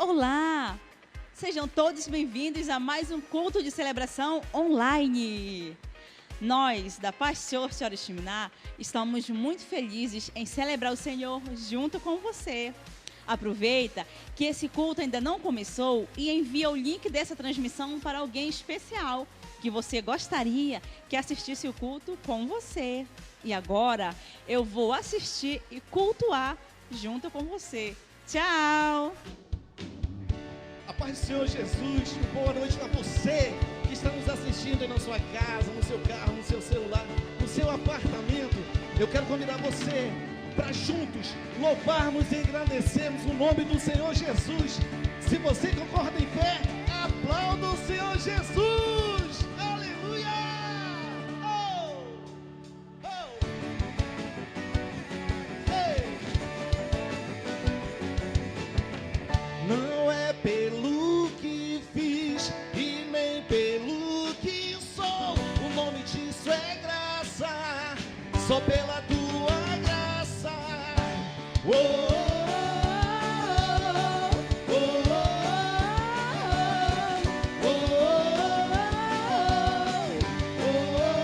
Olá! Sejam todos bem-vindos a mais um culto de celebração online. Nós, da Paz Church Oriximiná, estamos muito felizes em celebrar o Senhor junto com você. Aproveita que esse culto ainda não começou e envia o link dessa transmissão para alguém especial que você gostaria que assistisse o culto com você. E agora eu vou assistir e cultuar junto com você. Tchau! A paz do Senhor Jesus, boa noite para você que está nos assistindo aí na sua casa, no seu carro, no seu celular, no seu apartamento. Eu quero convidar você para juntos louvarmos e engrandecermos o nome do Senhor Jesus. Se você concorda em fé, aplauda o Senhor Jesus. Aleluia! Oh! Oh! Ei! Não é pelo que fiz e nem pelo que sou, o nome disso é graça, só pela tua graça. Oh, oh, oh, oh,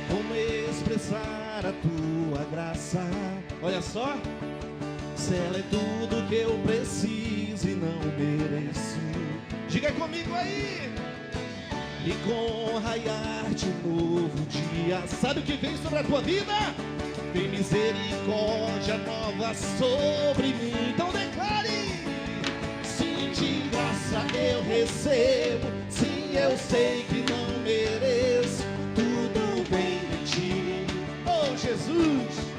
como expressar a tua graça? Olha só. Se ela é tudo que eu preciso e não mereço. Diga comigo aí. E com o raiar de um novo dia, sabe o que vem sobre a tua vida? Vem misericórdia nova sobre mim. Então declare: sim, de graça eu recebo. Sim, eu sei que não mereço. Tudo vem de ti, oh Jesus.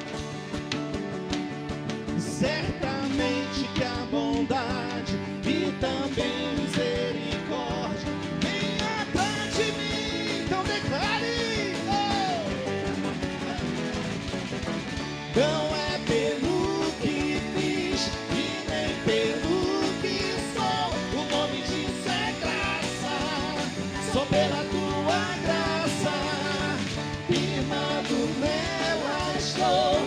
Certamente que a bondade e também misericórdia vem atrás de mim. Então declare: oh! Não é pelo que fiz e nem pelo que sou, o nome disso é graça, só pela tua graça, firmado nela estou.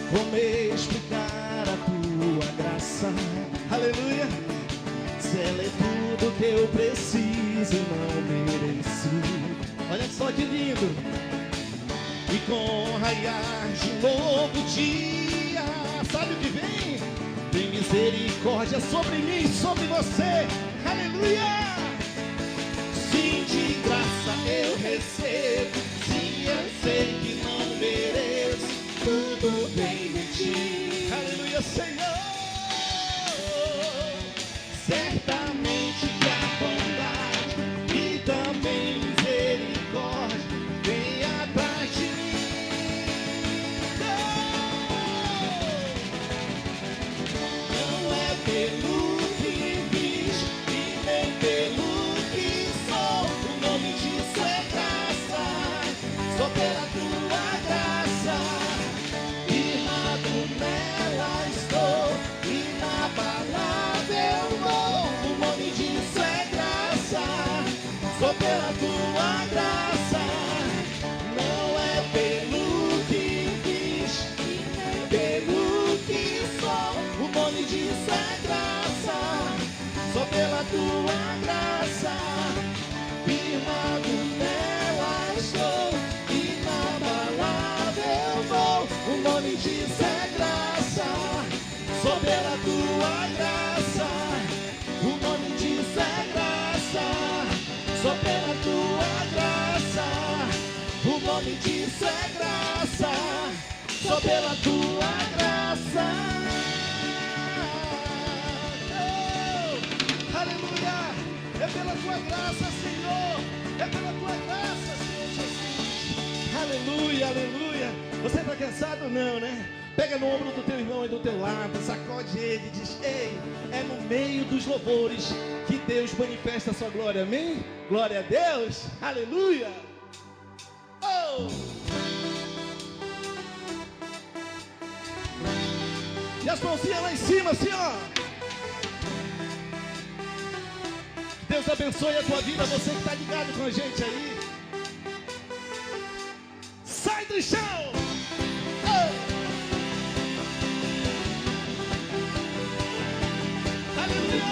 Como explicar a tua graça? Aleluia! Se ela é tudo que eu preciso e não mereço. Olha só que lindo! E com o raiar de um novo dia, sabe o que vem? Tem misericórdia sobre mim, sobre você. Aleluia! Sim, de graça eu recebo. Sim, eu sei que não mereço. Tudo vem de ti. Aleluia, Senhor. Certamente que a bondade e também misericórdia vem atrás de mim. Não é pelo que fiz e nem pelo que sou, o nome disso é graça, só pela tua graça. Nela estou, inabalável vou, o nome disso é graça, só pela tua graça. Não é pelo que fiz e nem pelo que sou, o nome disso é graça, só pela tua graça, firmado nela estou, inabalável vou, o nome disso é graça, só pela tua graça, o nome disso é graça, só pela tua graça, o nome disso é graça, só pela tua graça. Oh, aleluia! É pela tua graça, Senhor, é pela tua graça, Senhor Jesus. Aleluia, aleluia. Você está cansado? Não, né? Pega no ombro do teu irmão e do teu lado, sacode ele e diz: ei, é no meio dos louvores que Deus manifesta a sua glória, amém? Glória a Deus, aleluia! Oh! as mãozinhas lá em cima, assim, ó. Deus abençoe a tua vida, você que está ligado com a gente aí. Sai do chão! Oh! Aleluia!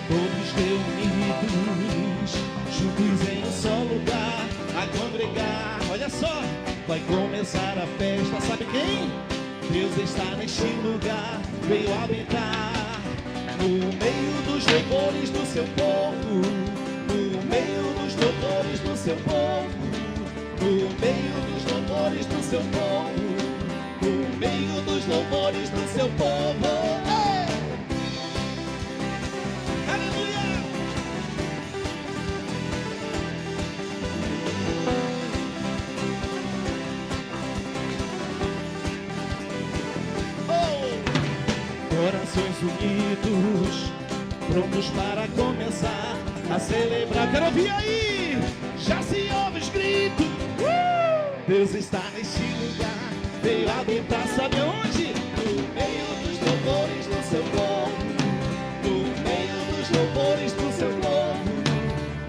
Todos reunidos, juntos em um só lugar, a congregar. Olha só, vai começar a festa. Sabe quem? Deus está neste lugar, veio habitar no meio dos louvores do seu povo, no meio dos louvores do seu povo, no meio dos louvores do seu povo, no meio dos louvores do seu povo. Ei! Aleluia! Corações unidos, prontos para começar a celebrar. Quero ouvir aí, já se ouve os gritos. Deus está neste lugar, veio habitar, sabe onde? No meio dos louvores do seu povo, no meio dos louvores do seu povo,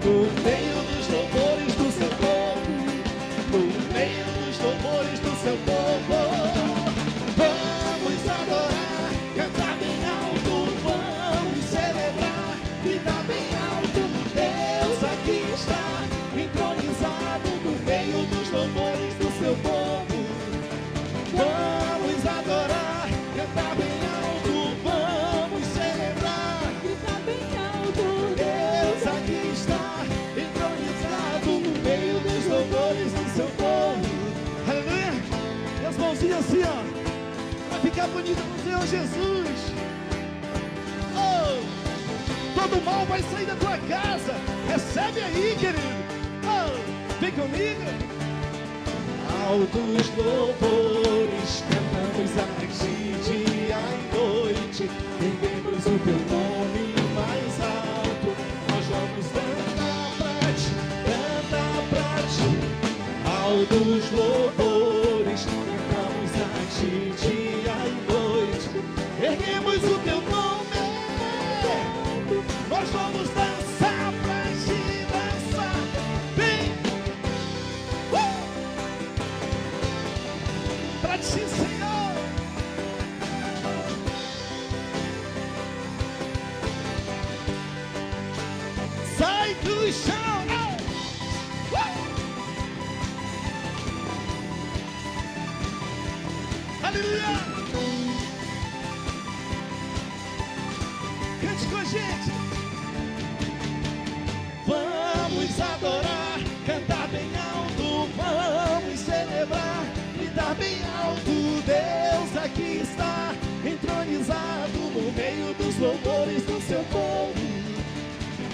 no meio dos louvores do seu povo, no meio dos louvores do seu povo. Vamos adorar, cantar bem alto, vamos celebrar, gritar bem alto. Deus aqui está, entronizado no meio dos louvores do seu povo. Vamos adorar, cantar bem alto, vamos celebrar, gritar bem alto. Deus aqui está, entronizado no meio dos louvores do seu povo. Aleluia! E as mãozinhas assim, ó. Ficar bonito no Senhor Jesus. Oh, todo mal vai sair da tua casa. Recebe aí, querido. Oh, vem comigo. Altos louvores cantamos a ti dia e noite. Erguemos o teu nome mais alto. Nós vamos cantar pra ti, cantar pra ti. Altos louvores cantamos a ti dia e noite. Erguemos o teu nome. Nós vamos dançar pra ti, dançar. Vem! Pra ti, Senhor. Sai do chão. Aleluia! Cante com a gente. Vamos adorar, cantar bem alto, vamos celebrar, gritar bem alto. Deus aqui está, entronizado no meio dos louvores do seu povo.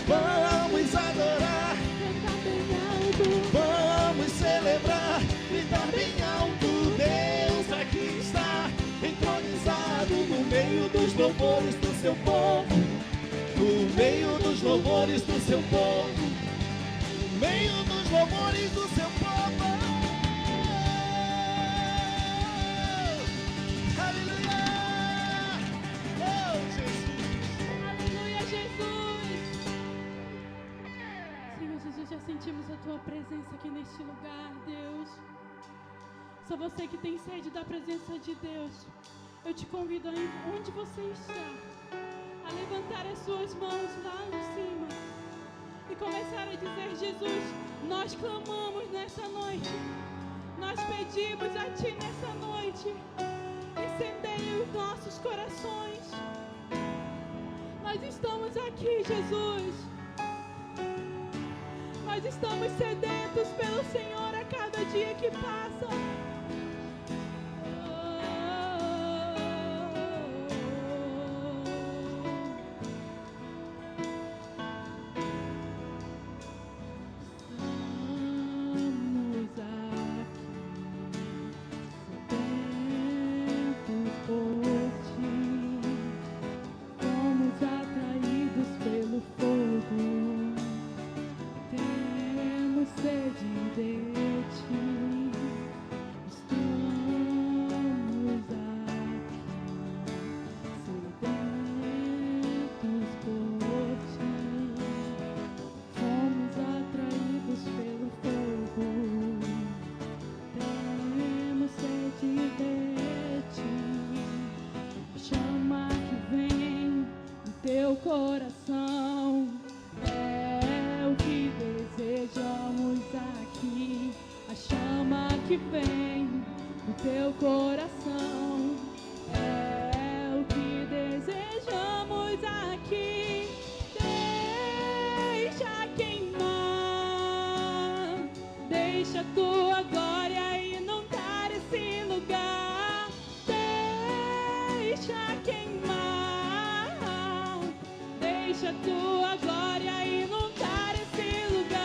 Vamos adorar, cantar bem alto, vamos celebrar, gritar bem alto. Deus aqui está, entronizado no meio dos louvores do seu povo, no meio dos louvores do seu povo, no meio dos louvores do seu povo. Aleluia! Oh, Jesus! Aleluia, Jesus! Senhor Jesus, já sentimos a tua presença aqui neste lugar, Deus. Só você que tem sede da presença de Deus. Eu te convido aí, onde você está, a levantar as suas mãos lá em cima e começar a dizer: Jesus, nós clamamos nessa noite, nós pedimos a Ti nessa noite, incendeie os nossos corações. Nós estamos aqui, Jesus, nós estamos sedentos pelo Senhor a cada dia que passa. Temos sede de teu coração. É o que desejamos aqui, a chama que vem do teu coração. É o que desejamos aqui, deixa queimar, deixa a tua glória inundar esse lugar. Deixa queimar, deixa a tua glória inundar esse lugar.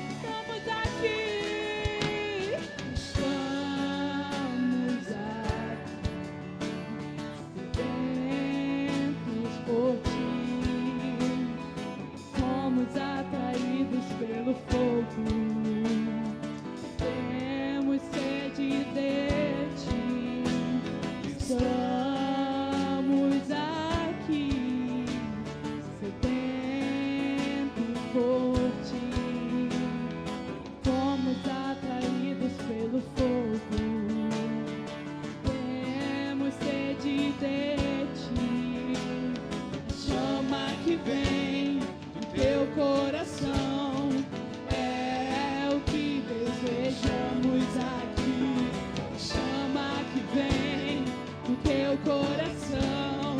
Estamos aqui, estamos sedentos por ti, somos atraídos pelo fogo, temos sede de ti, estamos aqui, sedentos por ti, somos atraídos pelo fogo, temos sede de ti, a chama que vem do teu coração. É o que desejamos aqui, a chama que vem do teu coração.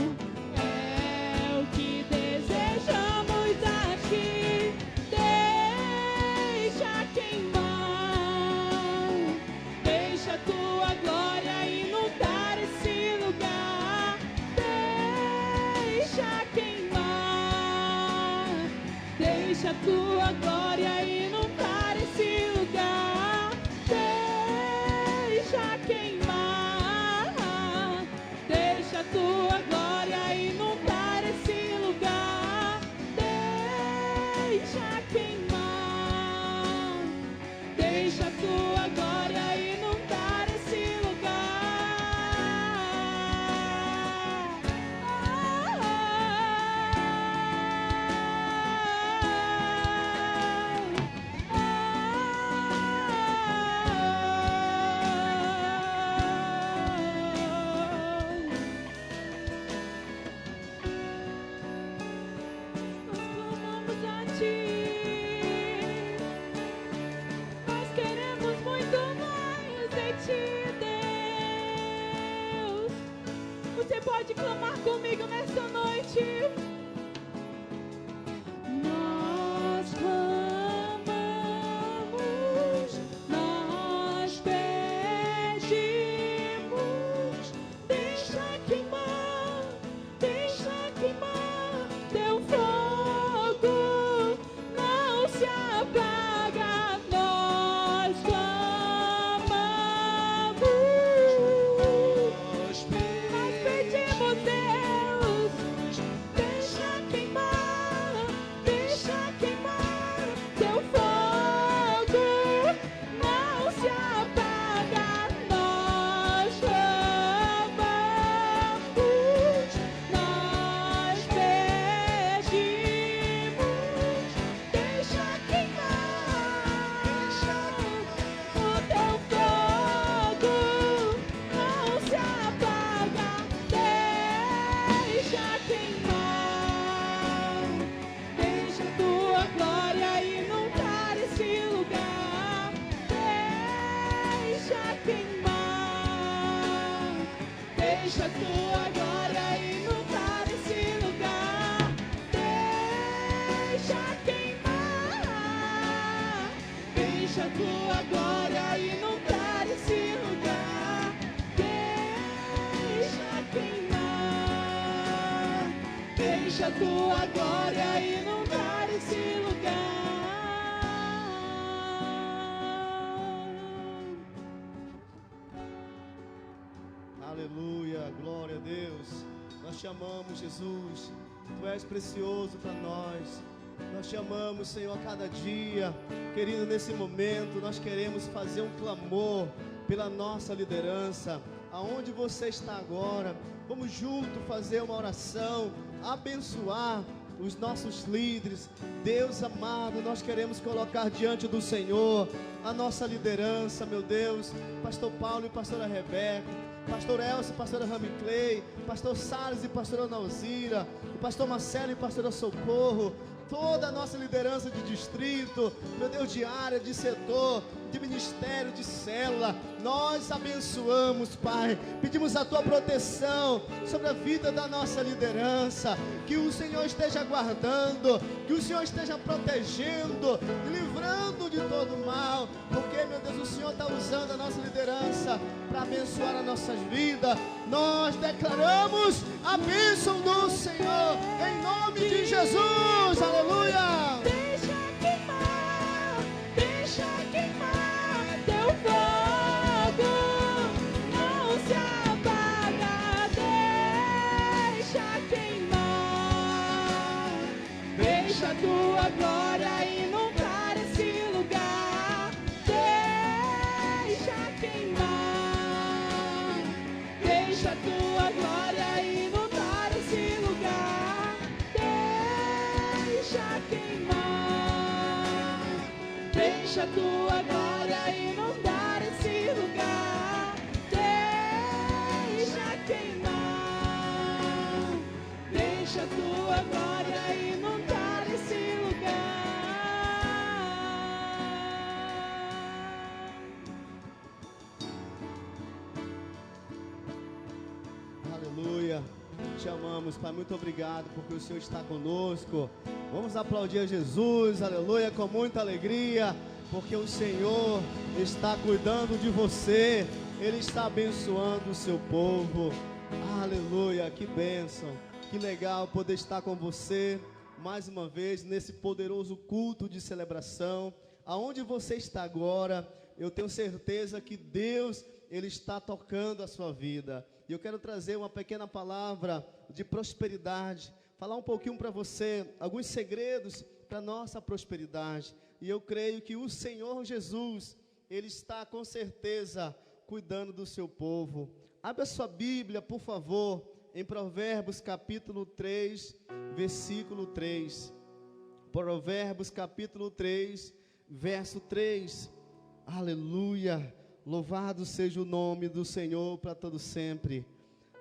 É o que desejamos aqui, deixa queimar, deixa a tua glória inundar esse lugar. Deixa queimar, deixa a tua glória inundar esse lugar. Deixa queimar, deixa a tua glória inundar esse lugar. Deixa queimar, deixa a tua glória inundar esse Nós clamamos a ti, nós queremos muito mais de ti, Deus. Você pode clamar comigo nessa noite. Nós clamamos, nós pedimos, deixa queimar, teu fogo não se apaga. Nós clamamos, nós pedimos, Deus, deixa queimar, teu fogo não se apaga. Nós clamamos, nós pedimos, deixa queimar, o teu fogo não se apaga. Deixa queimar, deixa a tua glória inundar esse lugar. Deixa queimar, deixa a tua glória inundar esse lugar. Deixa queimar, deixa a tua glória inundar esse lugar. Deixa queimar, deixa a tua glória inundar esse lugar. Aleluia, glória a Deus. Nós te amamos, Jesus. Tu és precioso para nós. Nós te amamos, Senhor, a cada dia. Querido, nesse momento nós queremos fazer um clamor pela nossa liderança. aonde você está agora, vamos junto fazer uma oração, abençoar os nossos líderes. Deus amado, nós queremos colocar diante do Senhor a nossa liderança, meu Deus, pastor Paulo e pastora Rebeca, pastor Elcio e pastora Ramiclei, pastor Salles e pastora Nauzira, o pastor Marcelo e pastora Socorro, toda a nossa liderança de distrito, meu Deus, de área, de setor, de ministério, de célula, nós abençoamos, Pai, pedimos a Tua proteção sobre a vida da nossa liderança, que o Senhor esteja guardando, que o Senhor esteja protegendo, livrando de todo mal, porque, meu Deus, o Senhor está usando a nossa liderança para abençoar as nossas vidas. Nós declaramos a bênção do Senhor, em nome de Jesus, aleluia. Deixa queimar teu fogo, não se apaga, deixa queimar, deixa a tua glória inundar esse lugar, deixa queimar, deixa a tua glória inundar esse lugar, deixa queimar, deixa a tua glória inundar esse lugar, deixa queimar, deixa a tua glória inundar esse lugar. Aleluia, te amamos, Pai, muito obrigado porque o Senhor está conosco. Vamos aplaudir a Jesus, aleluia, com muita alegria, porque o Senhor está cuidando de você, Ele está abençoando o seu povo. Aleluia, que bênção, que legal poder estar com você mais uma vez nesse poderoso culto de celebração. Aonde você está agora, eu tenho certeza que Deus, Ele está tocando a sua vida. E eu quero trazer uma pequena palavra de prosperidade, falar um pouquinho para você, alguns segredos para nossa prosperidade. E eu creio que o Senhor Jesus, Ele está com certeza cuidando do seu povo. Abra a sua Bíblia, por favor, em Provérbios capítulo 3, versículo 3. Provérbios capítulo 3, verso 3. Aleluia, louvado seja o nome do Senhor para todo sempre.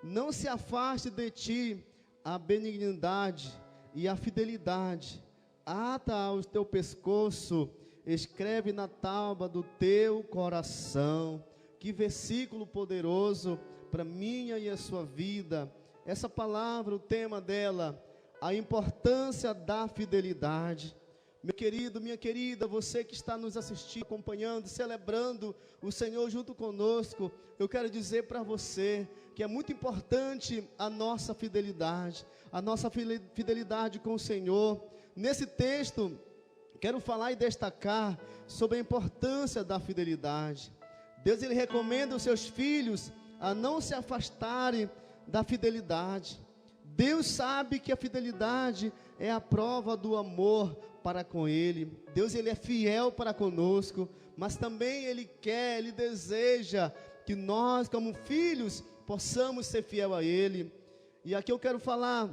Não se afaste de ti a benignidade e a fidelidade, ata ao teu pescoço, escreve na tábua do teu coração. Que versículo poderoso para minha e a sua vida. Essa palavra, o tema dela, a importância da fidelidade. Meu querido, minha querida, você que está nos assistindo, acompanhando, celebrando o Senhor junto conosco, eu quero dizer para você que é muito importante a nossa fidelidade com o Senhor. Nesse texto, quero falar e destacar sobre a importância da fidelidade. Deus, Ele recomenda os seus filhos a não se afastarem da fidelidade. Deus sabe que a fidelidade é a prova do amor para com Ele. Deus, Ele é fiel para conosco, mas também Ele quer, Ele deseja que nós, como filhos, possamos ser fiel a Ele. E aqui eu quero falar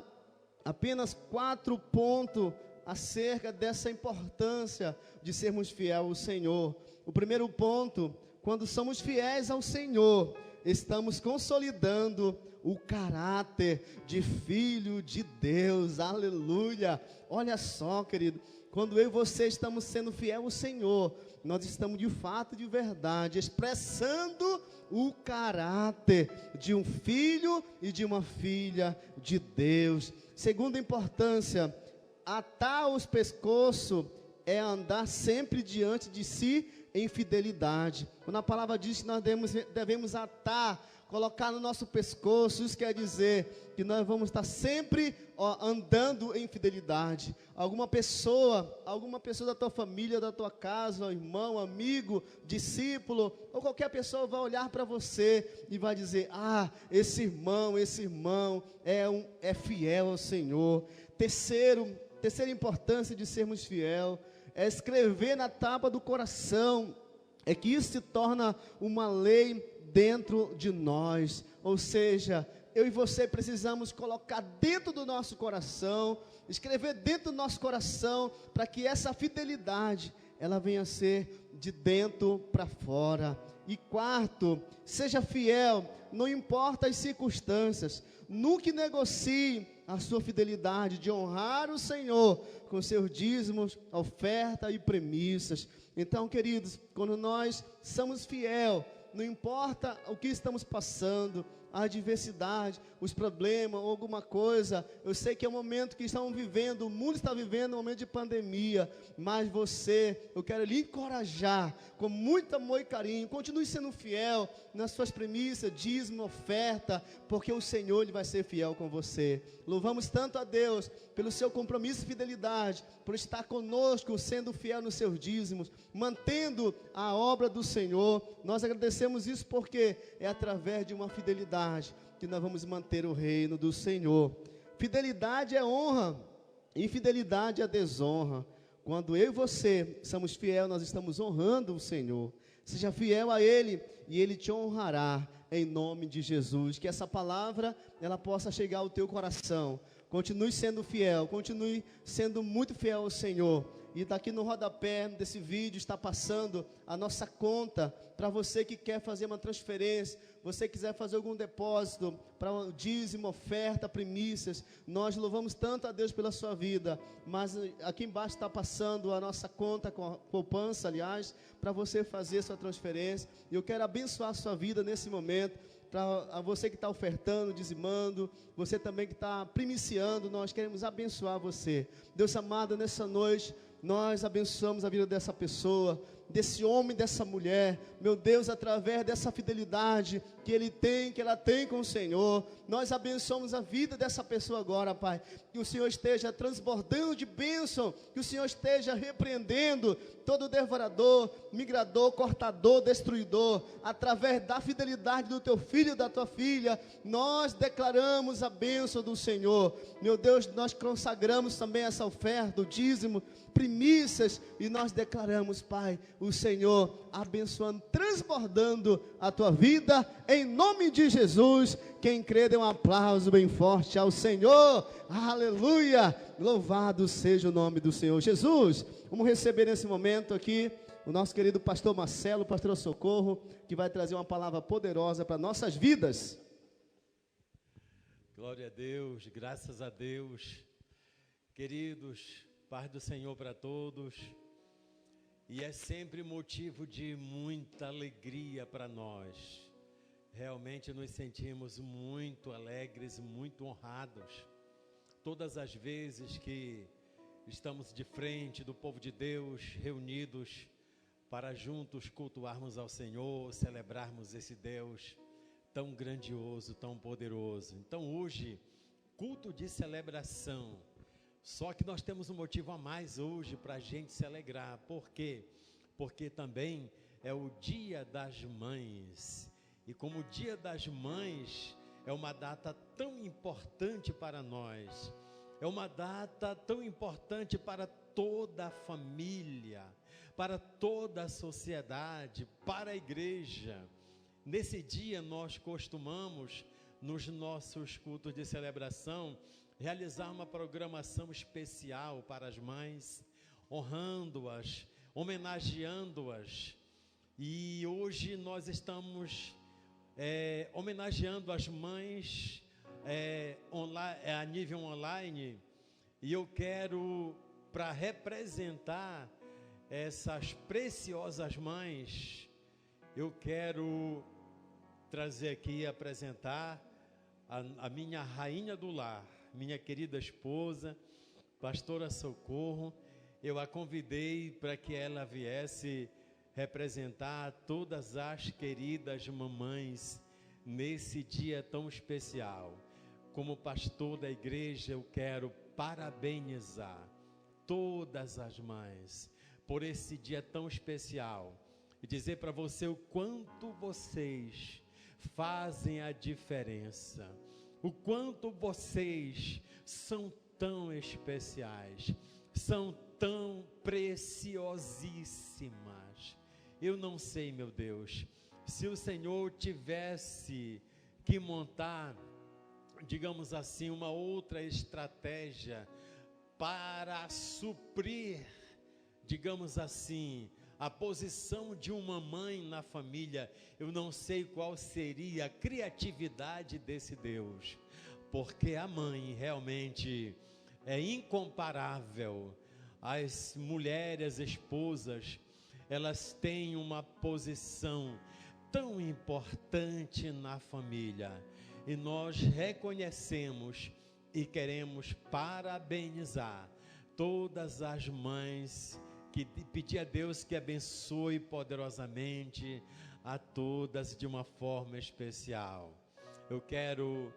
apenas 4 pontos acerca dessa importância de sermos fiéis ao Senhor. O primeiro ponto: quando somos fiéis ao Senhor, estamos consolidando o caráter de filho de Deus. Aleluia. Olha só, querido, quando eu e você estamos sendo fiel ao Senhor, nós estamos de fato, de verdade, expressando o caráter de um filho e de uma filha de Deus. Segunda importância: atar os pescoços é andar sempre diante de si em fidelidade. Quando a palavra diz que nós devemos atar, colocar no nosso pescoço, isso quer dizer que nós vamos estar sempre andando em fidelidade. Alguma pessoa da tua família, da tua casa, irmão, amigo, discípulo, ou qualquer pessoa vai olhar para você e vai dizer: ah, esse irmão é fiel ao Senhor. Terceira importância de sermos fiel é escrever na tábua do coração. É que isso se torna uma lei dentro de nós. Ou seja, eu e você precisamos colocar dentro do nosso coração, escrever dentro do nosso coração, para que essa fidelidade, ela venha a ser de dentro para fora. E quarto, seja fiel, não importa as circunstâncias, nunca negocie a sua fidelidade de honrar o Senhor com seus dízimos, oferta e premissas. Então, queridos, quando nós somos fiel, não importa o que estamos passando, a adversidade, os problemas ou alguma coisa, eu sei que é um momento que estamos vivendo, o mundo está vivendo um momento de pandemia, mas eu quero lhe encorajar, com muito amor e carinho, continue sendo fiel nas suas premissas, dízimo, oferta, porque o Senhor Ele vai ser fiel com você. Louvamos tanto a Deus pelo seu compromisso e fidelidade, por estar conosco, sendo fiel nos seus dízimos, mantendo a obra do Senhor. Nós agradecemos isso porque é através de uma fidelidade que nós vamos manter o reino do Senhor. Fidelidade é honra, infidelidade é desonra. Quando eu e você somos fiel, nós estamos honrando o Senhor. Seja fiel a Ele e Ele te honrará em nome de Jesus. Que essa palavra ela possa chegar ao teu coração. Continue sendo fiel, continue sendo muito fiel ao Senhor. E daqui no rodapé desse vídeo está passando a nossa conta para você que quer fazer uma transferência, você quiser fazer algum depósito para o dízimo, oferta, premissas. Nós louvamos tanto a Deus pela sua vida, mas aqui embaixo está passando a nossa conta com a poupança, aliás, para você fazer sua transferência. E eu quero abençoar a sua vida nesse momento. Para você que está ofertando, dizimando, você também que está primiciando, nós queremos abençoar você. Deus amado, nessa noite, nós abençoamos a vida dessa pessoa, desse homem, dessa mulher, meu Deus, através dessa fidelidade que ele tem, que ela tem com o Senhor. Nós abençoamos a vida dessa pessoa agora, Pai, que o Senhor esteja transbordando de bênção, que o Senhor esteja repreendendo todo devorador, migrador, cortador, destruidor, através da fidelidade do teu filho e da tua filha. Nós declaramos a bênção do Senhor, meu Deus. Nós consagramos também essa oferta, o dízimo, primícias, e nós declaramos, Pai, o Senhor abençoando, transbordando a tua vida, em nome de Jesus. Quem crê, dê um aplauso bem forte ao Senhor. Aleluia, louvado seja o nome do Senhor Jesus. Vamos receber nesse momento aqui o nosso querido pastor Marcelo, pastor Socorro, que vai trazer uma palavra poderosa para nossas vidas. Glória a Deus, graças a Deus. Queridos, paz do Senhor para todos. E é sempre motivo de muita alegria para nós. Realmente nos sentimos muito alegres, muito honrados. Todas as vezes que estamos de frente do povo de Deus, reunidos para juntos cultuarmos ao Senhor, celebrarmos esse Deus tão grandioso, tão poderoso. Então hoje, culto de celebração. Só que nós temos um motivo a mais hoje para a gente se alegrar. Por quê? Porque também é o Dia das Mães. E como o Dia das Mães é uma data tão importante para nós, é uma data tão importante para toda a família, para toda a sociedade, para a igreja. Nesse dia nós costumamos, nos nossos cultos de celebração, realizar uma programação especial para as mães, honrando-as, homenageando-as. E hoje nós estamos homenageando as mães a nível online. E eu quero, para representar essas preciosas mães, eu quero trazer aqui, apresentar a minha rainha do lar, minha querida esposa, pastora Socorro. Eu a convidei para que ela viesse representar todas as queridas mamães nesse dia tão especial. Como pastor da igreja, eu quero parabenizar todas as mães por esse dia tão especial e dizer para você o quanto vocês fazem a diferença, o quanto vocês são tão especiais, são tão preciosíssimas. Eu não sei, meu Deus, se o Senhor tivesse que montar, digamos assim, uma outra estratégia para suprir, digamos assim, a posição de uma mãe na família, eu não sei qual seria a criatividade desse Deus, porque a mãe realmente é incomparável. As mulheres, as esposas, elas têm uma posição tão importante na família, e nós reconhecemos e queremos parabenizar todas as mães, que pedir a Deus que abençoe poderosamente a todas de uma forma especial. Eu quero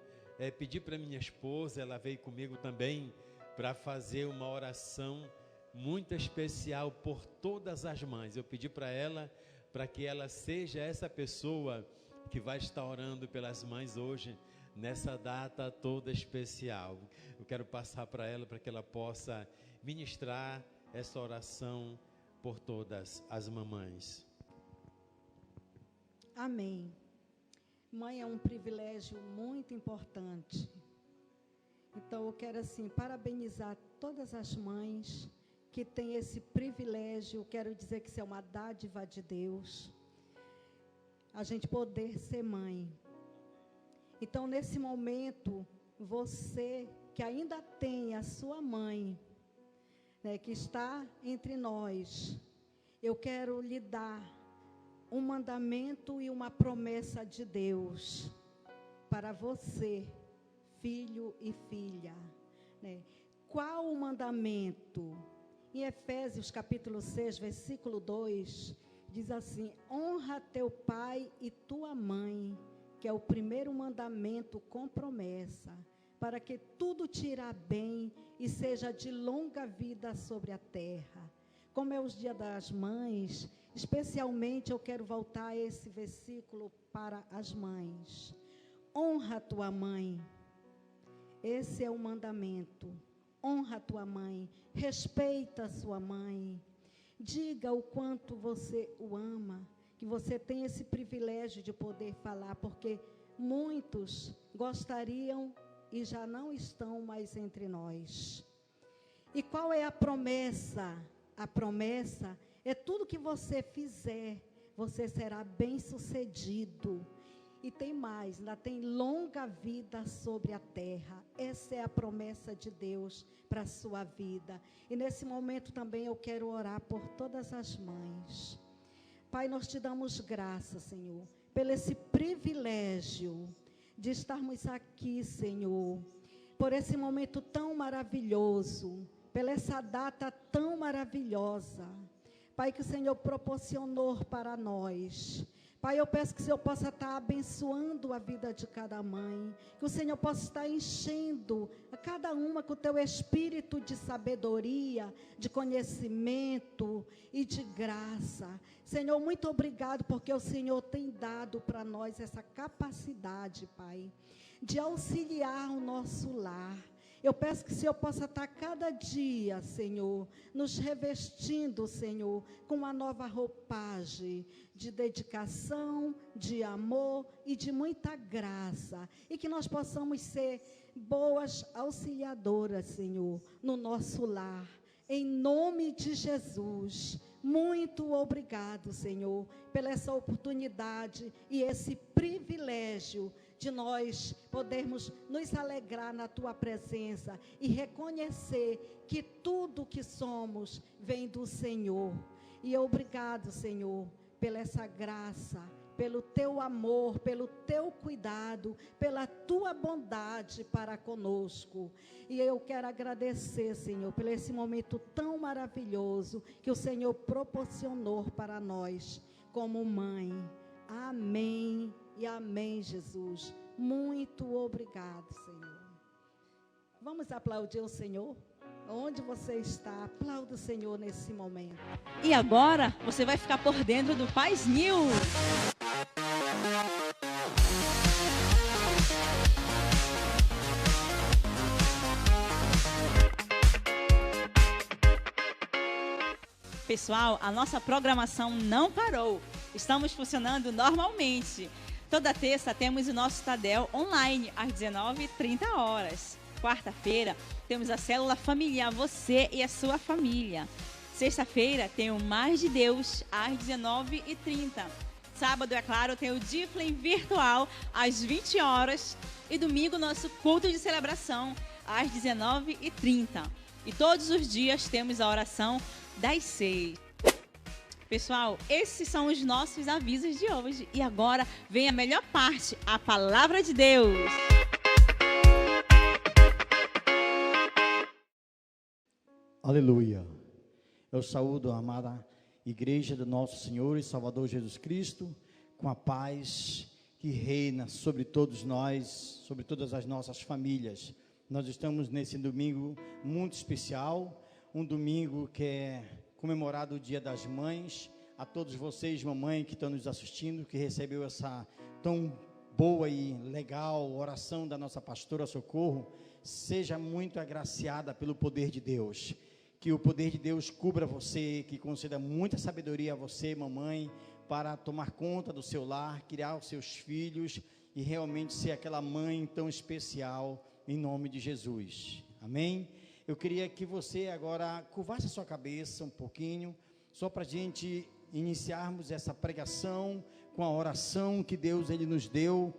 pedir para minha esposa, ela veio comigo também, para fazer uma oração muito especial por todas as mães. Eu pedi para ela, para que ela seja essa pessoa que vai estar orando pelas mães hoje, nessa data toda especial. Eu quero passar para ela, para que ela possa ministrar essa oração por todas as mamães. Amém. Mãe é um privilégio muito importante. Então eu quero assim parabenizar todas as mães que têm esse privilégio. Eu quero dizer que isso é uma dádiva de Deus, a gente poder ser mãe. Então nesse momento, você que ainda tem a sua mãe, que está entre nós, eu quero lhe dar um mandamento e uma promessa de Deus para você, filho e filha. Qual o mandamento? Em Efésios capítulo 6, versículo 2, diz assim: honra teu pai e tua mãe, que é o primeiro mandamento com promessa, para que tudo te irá bem e seja de longa vida sobre a terra. Como é os dias das mães, especialmente eu quero voltar a esse versículo para as mães. Honra tua mãe. Esse é o mandamento. Honra tua mãe, respeita a sua mãe. Diga o quanto você o ama, que você tem esse privilégio de poder falar, porque muitos gostariam e já não estão mais entre nós. E qual é a promessa? A promessa é tudo que você fizer, você será bem-sucedido. E tem mais, ainda tem longa vida sobre a terra. Essa é a promessa de Deus para a sua vida. E nesse momento também eu quero orar por todas as mães. Pai, nós te damos graça, Senhor, pelo esse privilégio de estarmos aqui, Senhor, por esse momento tão maravilhoso, pela essa data tão maravilhosa. Pai, que o Senhor proporcionou para nós. Pai, eu peço que o Senhor possa estar abençoando a vida de cada mãe, que o Senhor possa estar enchendo a cada uma com o teu espírito de sabedoria, de conhecimento e de graça. Senhor, muito obrigado, porque o Senhor tem dado para nós essa capacidade, Pai, de auxiliar o nosso lar. Eu peço que o Senhor possa estar cada dia, Senhor, nos revestindo, Senhor, com uma nova roupagem de dedicação, de amor e de muita graça. E que nós possamos ser boas auxiliadoras, Senhor, no nosso lar. Em nome de Jesus, muito obrigado, Senhor, pela essa oportunidade e esse privilégio de nós podermos nos alegrar na Tua presença e reconhecer que tudo que somos vem do Senhor. E obrigado, Senhor, pela essa graça, pelo Teu amor, pelo Teu cuidado, pela Tua bondade para conosco. E eu quero agradecer, Senhor, por esse momento tão maravilhoso que o Senhor proporcionou para nós como mãe. Amém e amém, Jesus. Muito obrigado, Senhor. Vamos aplaudir o Senhor? Onde você está, aplauda o Senhor nesse momento. E agora você vai ficar por dentro do Paz News. Pessoal, a nossa programação não parou. estamos funcionando normalmente. Toda terça temos o nosso Tadel online, às 19h30. Quarta-feira, temos a célula familiar, você e a sua família. Sexta-feira, tem o Mais de Deus, às 19h30. Sábado, é claro, tem o Diflem virtual, às 20h. E domingo, nosso culto de celebração, às 19h30. E todos os dias temos a oração das 6. Pessoal, esses são os nossos avisos de hoje. E agora vem a melhor parte, a palavra de Deus. Aleluia. Eu saúdo a amada igreja do nosso Senhor e Salvador Jesus Cristo, com a paz que reina sobre todos nós, sobre todas as nossas famílias. Nós estamos nesse domingo muito especial, um domingo que é comemorado o Dia das Mães. A todos vocês, mamãe, que estão nos assistindo, que recebeu essa tão boa e legal oração da nossa pastora Socorro, seja muito agraciada pelo poder de Deus. Que o poder de Deus cubra você, que conceda muita sabedoria a você, mamãe, para tomar conta do seu lar, criar os seus filhos e realmente ser aquela mãe tão especial, em nome de Jesus. Amém? Eu queria que você agora curvasse a sua cabeça um pouquinho, só para a gente iniciarmos essa pregação com a oração que Deus ele nos deu,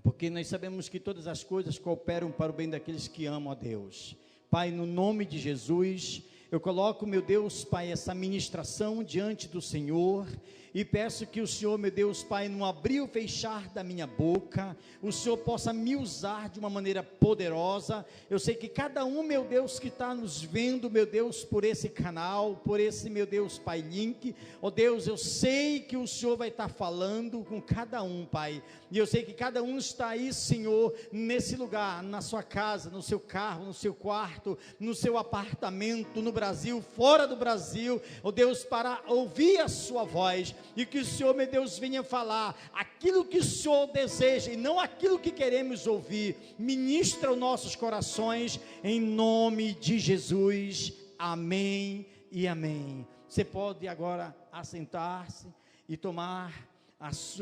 porque nós sabemos que todas as coisas cooperam para o bem daqueles que amam a Deus. Pai, no nome de Jesus, eu coloco, meu Deus, Pai, essa ministração diante do Senhor e peço que o Senhor, meu Deus, Pai, no abrir e fechar da minha boca, o Senhor possa me usar de uma maneira poderosa. Eu sei que cada um, meu Deus, que está nos vendo, meu Deus, por esse canal, por esse, meu Deus, Pai, link, ó Deus, eu sei que o Senhor vai estar falando com cada um, Pai, e eu sei que cada um está aí, Senhor, nesse lugar, na sua casa, no seu carro, no seu quarto, no seu apartamento, no Brasil, fora do Brasil, ó Deus, para ouvir a sua voz, e que o Senhor, meu Deus, venha falar aquilo que o Senhor deseja e não aquilo que queremos ouvir. Ministra os nossos corações em nome de Jesus, amém e amém. Você pode agora assentar-se e tomar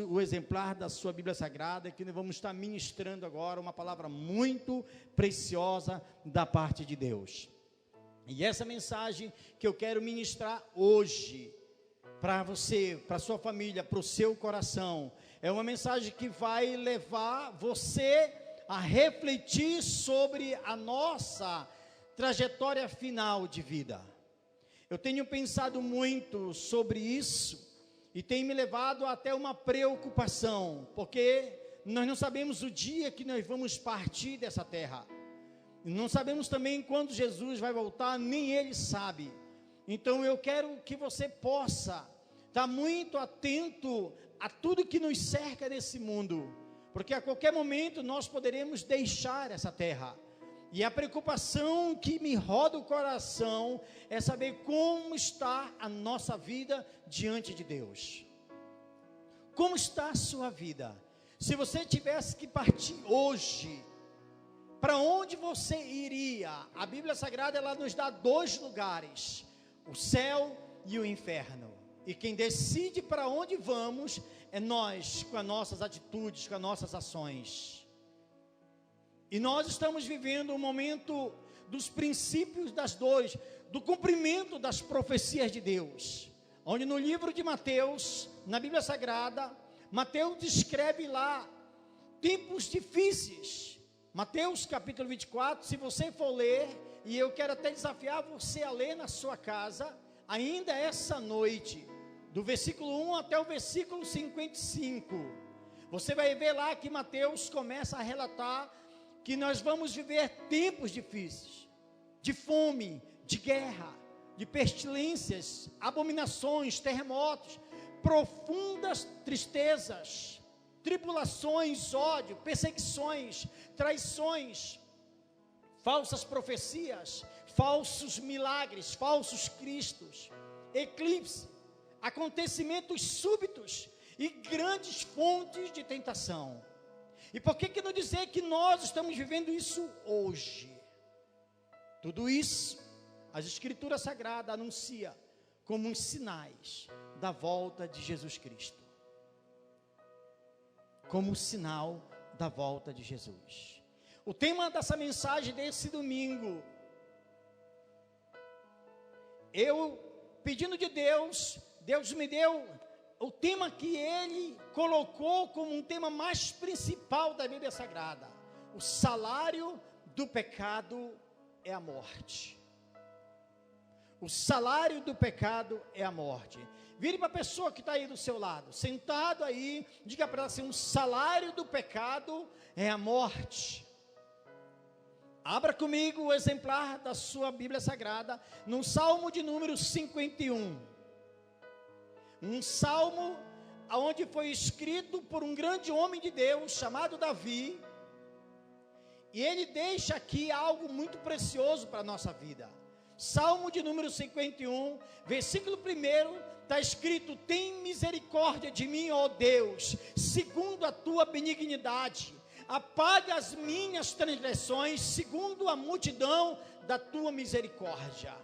o exemplar da sua Bíblia Sagrada, que nós vamos estar ministrando agora uma palavra muito preciosa da parte de Deus. E essa mensagem que eu quero ministrar hoje para você, para sua família, para o seu coração, é uma mensagem que vai levar você a refletir sobre a nossa trajetória final de vida. Eu tenho pensado muito sobre isso e tem me levado até uma preocupação, porque nós não sabemos o dia que nós vamos partir dessa terra, não sabemos também quando Jesus vai voltar, nem Ele sabe. Então eu quero que você possa estar muito atento a tudo que nos cerca nesse mundo, porque a qualquer momento nós poderemos deixar essa terra, e a preocupação que me roda o coração é saber como está a nossa vida diante de Deus. Como está a sua vida? Se você tivesse que partir hoje, para onde você iria? A Bíblia Sagrada, ela nos dá dois lugares, o céu e o inferno, e quem decide para onde vamos é nós, com as nossas atitudes, com as nossas ações. E nós estamos vivendo um momento dos princípios das dores, do cumprimento das profecias de Deus, onde no livro de Mateus, na Bíblia Sagrada, Mateus descreve lá tempos difíceis. Mateus capítulo 24, se você for ler, e eu quero até desafiar você a ler na sua casa, ainda essa noite, do versículo 1 até o versículo 55, você vai ver lá que Mateus começa a relatar que nós vamos viver tempos difíceis, de fome, de guerra, de pestilências, abominações, terremotos, profundas tristezas, tribulações, ódio, perseguições, traições, falsas profecias, falsos milagres, falsos cristos, eclipse, acontecimentos súbitos e grandes fontes de tentação. E por que não dizer que nós estamos vivendo isso hoje? Tudo isso, as Escrituras Sagradas anuncia como os sinais da volta de Jesus Cristo. Como sinal da volta de Jesus. O tema dessa mensagem desse domingo, eu pedindo de Deus, Deus me deu o tema que Ele colocou como um tema mais principal da Bíblia Sagrada. O salário do pecado é a morte. O salário do pecado é a morte. Vire para a pessoa que está aí do seu lado, sentado aí, diga para ela assim: o salário do pecado é a morte. Abra comigo o exemplar da sua Bíblia Sagrada, no Salmo de número 51. Um salmo onde foi escrito por um grande homem de Deus, chamado Davi. E ele deixa aqui algo muito precioso para a nossa vida. Salmo de número 51, versículo 1, está escrito: tem misericórdia de mim, ó Deus, segundo a tua benignidade. Apaga as minhas transgressões, segundo a multidão da tua misericórdia.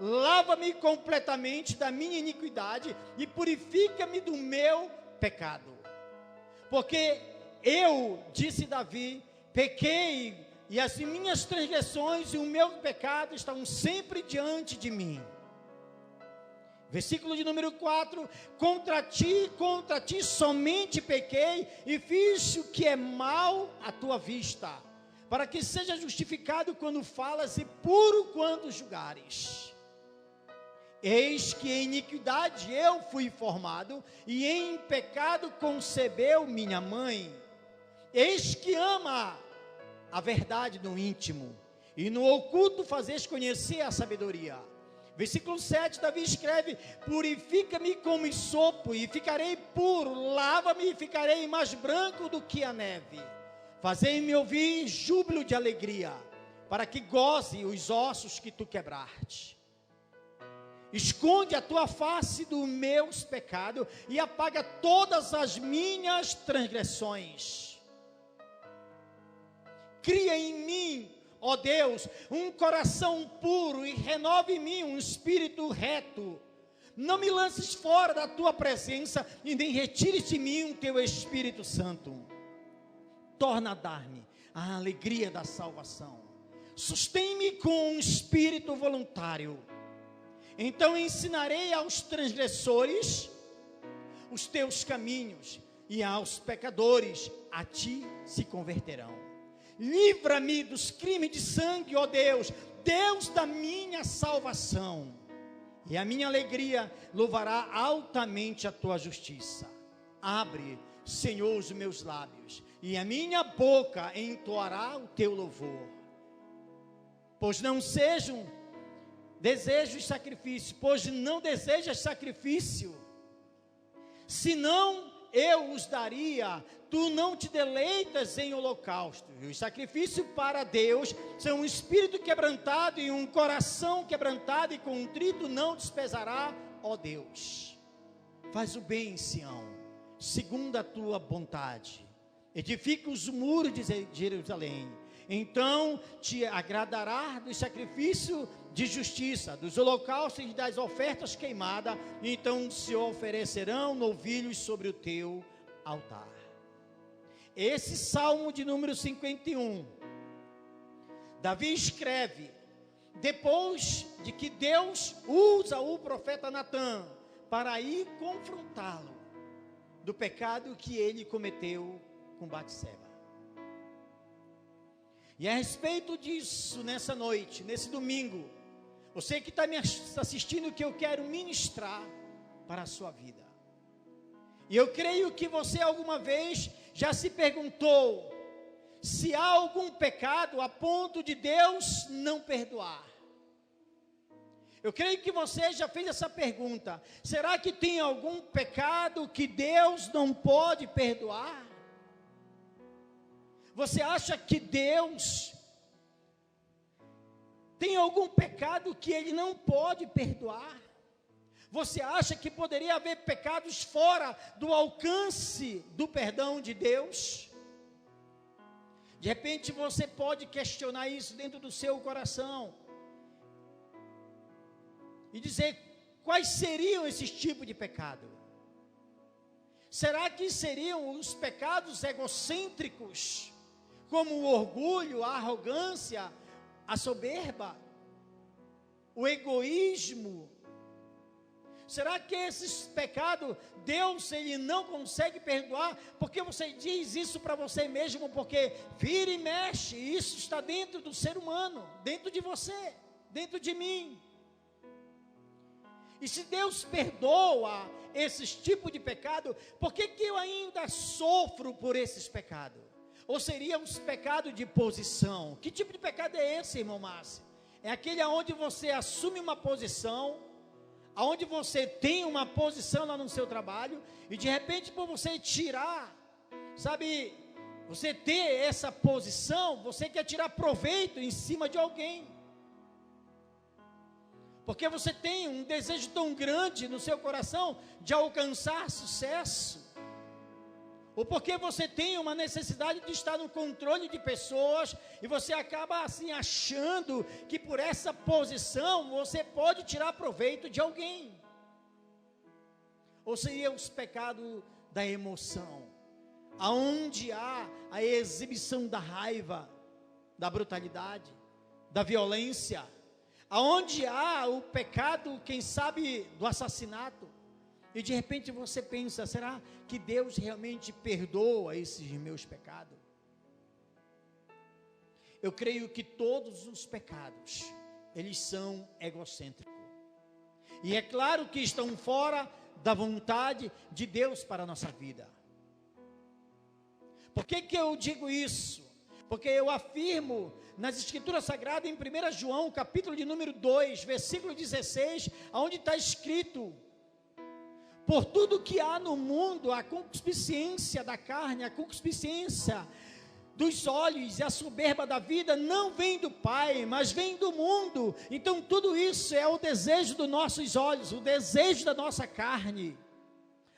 Lava-me completamente da minha iniquidade e purifica-me do meu pecado. Porque eu, disse Davi, pequei, e as minhas transgressões e o meu pecado estão sempre diante de mim. Versículo de número 4: contra ti somente pequei e fiz o que é mal à tua vista, para que seja justificado quando falas e puro quando julgares. Eis que em iniquidade eu fui formado, e em pecado concebeu minha mãe. Eis que ama a verdade no íntimo, e no oculto fazes conhecer a sabedoria. Versículo 7, Davi escreve: purifica-me como hisopo e ficarei puro, lava-me e ficarei mais branco do que a neve. Fazei-me ouvir júbilo de alegria, para que goze os ossos que tu quebraste. Esconde a tua face dos meus pecados e apaga todas as minhas transgressões. Cria em mim, ó Deus, um coração puro e renova em mim um espírito reto. Não me lances fora da tua presença e nem retires de mim o teu Espírito Santo. Torna a dar-me a alegria da salvação. Sustém-me com um espírito voluntário. Então ensinarei aos transgressores os teus caminhos, e aos pecadores a ti se converterão. Livra-me dos crimes de sangue, ó Deus, Deus da minha salvação, e a minha alegria louvará altamente a tua justiça. Abre, Senhor, os meus lábios, e a minha boca entoará o teu louvor. Pois não sejam desejos sacrifício, pois não desejas sacrifício, senão eu os daria. Tu não te deleitas em holocausto. E o sacrifício para Deus são um espírito quebrantado e um coração quebrantado e contrito não desprezará, ó Deus. Faz o bem, Sião, segundo a tua vontade. Edifica os muros de Jerusalém. Então te agradará do sacrifício de justiça, dos holocaustos e das ofertas queimadas. Então se oferecerão novilhos sobre o teu altar. Esse salmo de número 51, Davi escreve depois de que Deus usa o profeta Natã para ir confrontá-lo do pecado que ele cometeu com Batseba. E a respeito disso, nessa noite, nesse domingo, você que está me assistindo, que eu quero ministrar para a sua vida. E eu creio que você alguma vez já se perguntou se há algum pecado a ponto de Deus não perdoar. Eu creio que você já fez essa pergunta: será que tem algum pecado que Deus não pode perdoar? Você acha que Deus tem algum pecado que Ele não pode perdoar? Você acha que poderia haver pecados fora do alcance do perdão de Deus? De repente você pode questionar isso dentro do seu coração e dizer: quais seriam esses tipos de pecado? Será que seriam os pecados egocêntricos, como o orgulho, a arrogância, a soberba, o egoísmo? Será que esses pecados, Deus, Ele não consegue perdoar? Porque você diz isso para você mesmo, porque vira e mexe, isso está dentro do ser humano, dentro de você, dentro de mim. E se Deus perdoa esses tipos de pecado, por que eu ainda sofro por esses pecados? Ou seriam os pecados de posição? Que tipo de pecado é esse, irmão Márcio? É aquele onde você assume uma posição, onde você tem uma posição lá no seu trabalho, e de repente por você tirar, sabe, você ter essa posição, você quer tirar proveito em cima de alguém. Porque você tem um desejo tão grande no seu coração de alcançar sucesso. Ou porque você tem uma necessidade de estar no controle de pessoas e você acaba assim achando que por essa posição você pode tirar proveito de alguém. Ou seria os pecados da emoção, aonde há a exibição da raiva, da brutalidade, da violência, aonde há o pecado, quem sabe, do assassinato, e de repente você pensa, será que Deus realmente perdoa esses meus pecados? Eu creio que todos os pecados, eles são egocêntricos, e é claro que estão fora da vontade de Deus para a nossa vida. Por que eu digo isso? Porque eu afirmo nas Escrituras Sagradas, em 1 João, capítulo de número 2, versículo 16, onde está escrito: por tudo que há no mundo, a concupiscência da carne, a concupiscência dos olhos e a soberba da vida não vem do Pai, mas vem do mundo. Então tudo isso é o desejo dos nossos olhos, o desejo da nossa carne,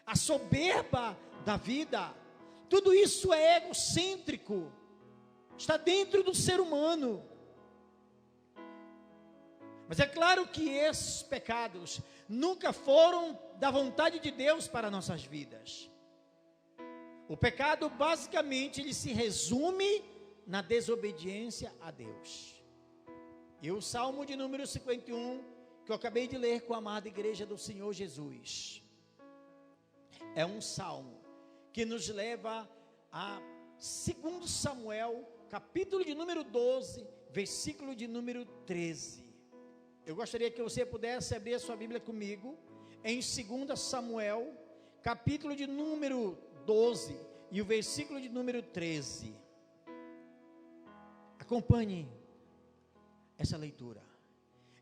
a soberba da vida. Tudo isso é egocêntrico, está dentro do ser humano. Mas é claro que esses pecados nunca foram da vontade de Deus para nossas vidas. O pecado basicamente ele se resume na desobediência a Deus. E o Salmo de número 51, que eu acabei de ler com a amada igreja do Senhor Jesus, é um salmo que nos leva a 2 Samuel, capítulo de número 12, versículo de número 13. Eu gostaria que você pudesse abrir a sua Bíblia comigo, em 2 Samuel, capítulo de número 12, e o versículo de número 13. Acompanhe essa leitura.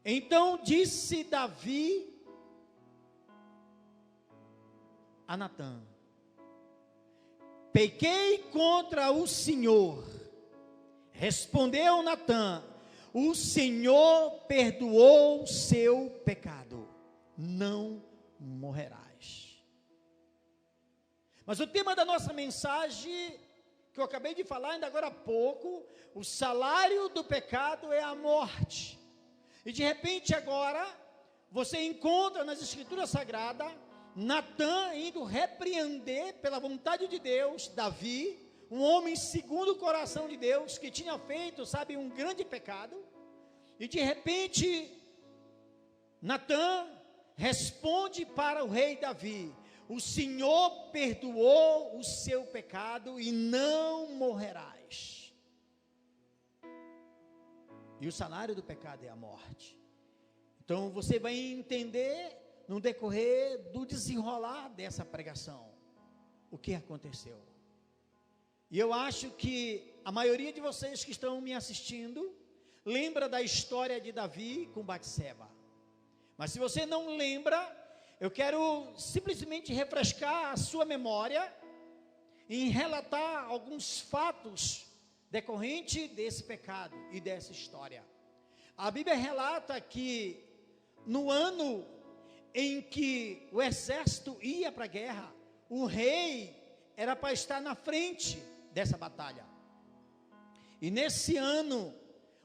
Então disse Davi a Natã: pequei contra o Senhor. Respondeu Natã: o Senhor perdoou seu pecado, não morrerás. Mas o tema da nossa mensagem, que eu acabei de falar ainda agora há pouco, o salário do pecado é a morte. E de repente agora, você encontra nas Escrituras Sagradas, Natã indo repreender pela vontade de Deus, Davi, um homem segundo o coração de Deus, que tinha feito, sabe, um grande pecado. E de repente, Natã responde para o rei Davi: o Senhor perdoou o seu pecado e não morrerás. E o salário do pecado é a morte. Então você vai entender no decorrer do desenrolar dessa pregação o que aconteceu. E eu acho que a maioria de vocês que estão me assistindo lembra da história de Davi com Batseba. Mas se você não lembra, eu quero simplesmente refrescar a sua memória em relatar alguns fatos decorrentes desse pecado e dessa história. A Bíblia relata que no ano em que o exército ia para a guerra, o rei era para estar na frente dessa batalha. E nesse ano,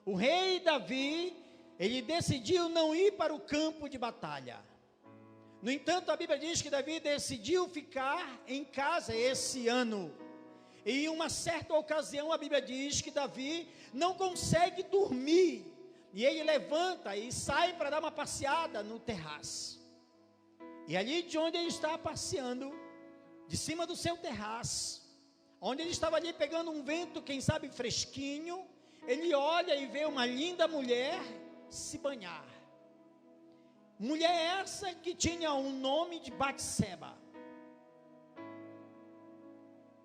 o rei Davi, ele decidiu não ir para o campo de batalha. No entanto, a Bíblia diz que Davi decidiu ficar em casa esse ano. E em uma certa ocasião, a Bíblia diz que Davi não consegue dormir. E ele levanta e sai para dar uma passeada no terraço. E ali de onde ele está passeando, de cima do seu terraço, onde ele estava ali pegando um vento, quem sabe fresquinho, ele olha e vê uma linda mulher se banhar. Mulher essa que tinha o nome de Batseba.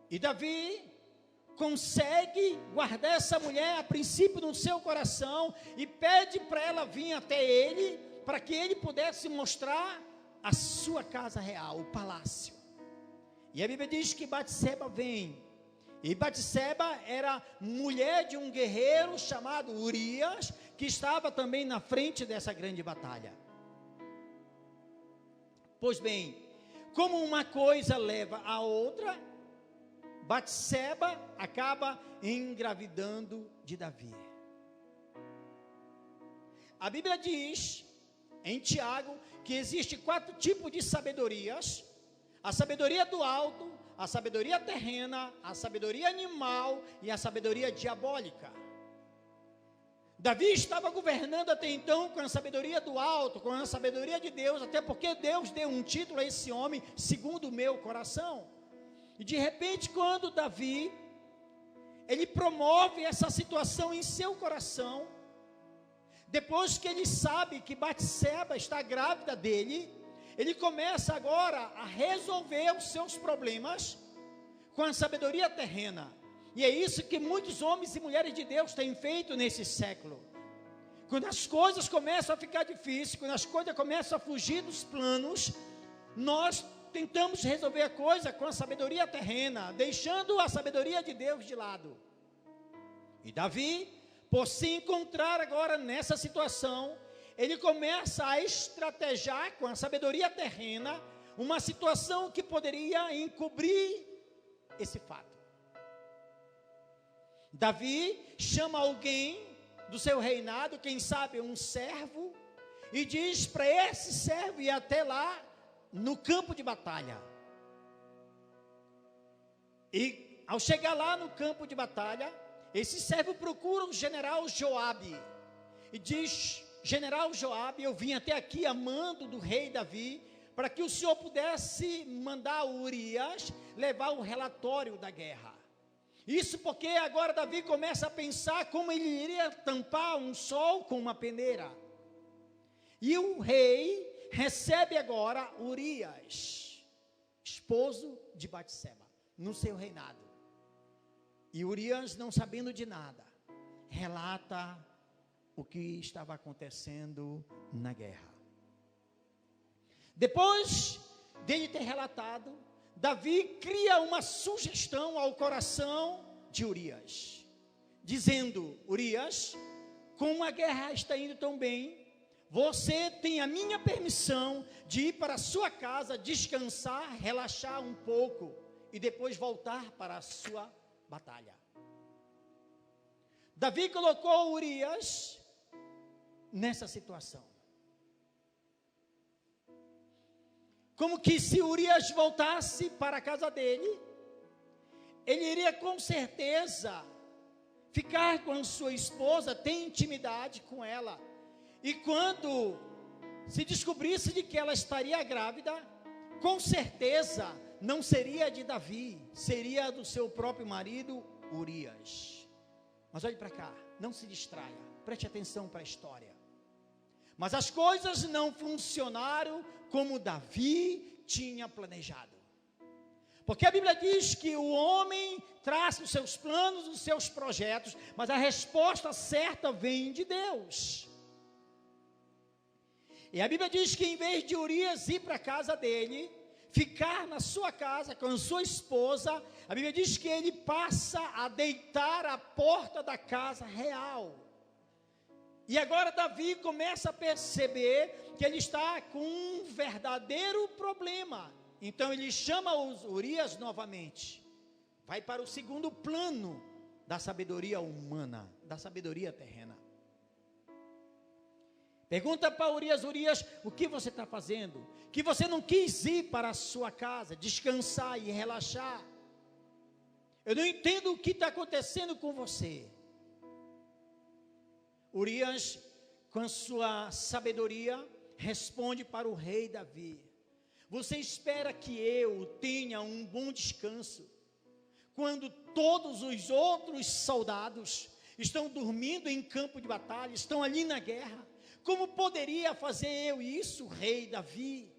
E Davi consegue guardar essa mulher a princípio no seu coração e pede para ela vir até ele, para que ele pudesse mostrar a sua casa real, o palácio. E a Bíblia diz que Batseba vem. E Batseba era mulher de um guerreiro chamado Urias, que estava também na frente dessa grande batalha. Pois bem, como uma coisa leva a outra, Batseba acaba engravidando de Davi. A Bíblia diz, em Tiago, que existe 4 tipos de sabedorias: a sabedoria do alto, a sabedoria terrena, a sabedoria animal e a sabedoria diabólica. Davi estava governando até então com a sabedoria do alto, com a sabedoria de Deus, até porque Deus deu um título a esse homem, segundo o meu coração. E de repente, quando Davi, ele promove essa situação em seu coração, depois que ele sabe que Batseba está grávida dele, ele começa agora a resolver os seus problemas com a sabedoria terrena. E é isso que muitos homens e mulheres de Deus têm feito nesse século. Quando as coisas começam a ficar difíceis, quando as coisas começam a fugir dos planos, nós tentamos resolver a coisa com a sabedoria terrena, deixando a sabedoria de Deus de lado. E Davi, por se encontrar agora nessa situação, ele começa a estrategiar com a sabedoria terrena uma situação que poderia encobrir esse fato. Davi chama alguém do seu reinado, quem sabe um servo, e diz para esse servo ir até lá no campo de batalha. E ao chegar lá no campo de batalha, esse servo procura o general Joabe e diz: general Joabe, eu vim até aqui a mando do rei Davi, para que o senhor pudesse mandar Urias levar o relatório da guerra. Isso porque agora Davi começa a pensar como ele iria tampar um sol com uma peneira. E o rei recebe agora Urias, esposo de Batseba, no seu reinado. E Urias, não sabendo de nada, relata o que estava acontecendo na guerra. Depois dele ter relatado, Davi cria uma sugestão ao coração de Urias, dizendo: Urias, como a guerra está indo tão bem, você tem a minha permissão de ir para a sua casa, descansar, relaxar um pouco e depois voltar para a sua batalha. Davi colocou Urias nessa situação. Como que se Urias voltasse para a casa dele, ele iria com certeza ficar com a sua esposa, ter intimidade com ela. E quando se descobrisse de que ela estaria grávida, com certeza não seria de Davi, seria do seu próprio marido Urias. Mas olhe para cá, não se distraia, preste atenção para a história. Mas as coisas não funcionaram como Davi tinha planejado. Porque a Bíblia diz que o homem traça os seus planos, os seus projetos, mas a resposta certa vem de Deus. E a Bíblia diz que em vez de Urias ir para a casa dele, ficar na sua casa com a sua esposa, a Bíblia diz que ele passa a deitar à porta da casa real. E agora Davi começa a perceber que ele está com um verdadeiro problema. Então ele chama os Urias novamente. Vai para o segundo plano da sabedoria humana, da sabedoria terrena. Pergunta para Urias: Urias, o que você está fazendo? Que você não quis ir para a sua casa, descansar e relaxar. Eu não entendo o que está acontecendo com você. Urias, com a sua sabedoria, responde para o rei Davi: você espera que eu tenha um bom descanso, quando todos os outros soldados estão dormindo em campo de batalha, estão ali na guerra? Como poderia fazer eu isso, rei Davi?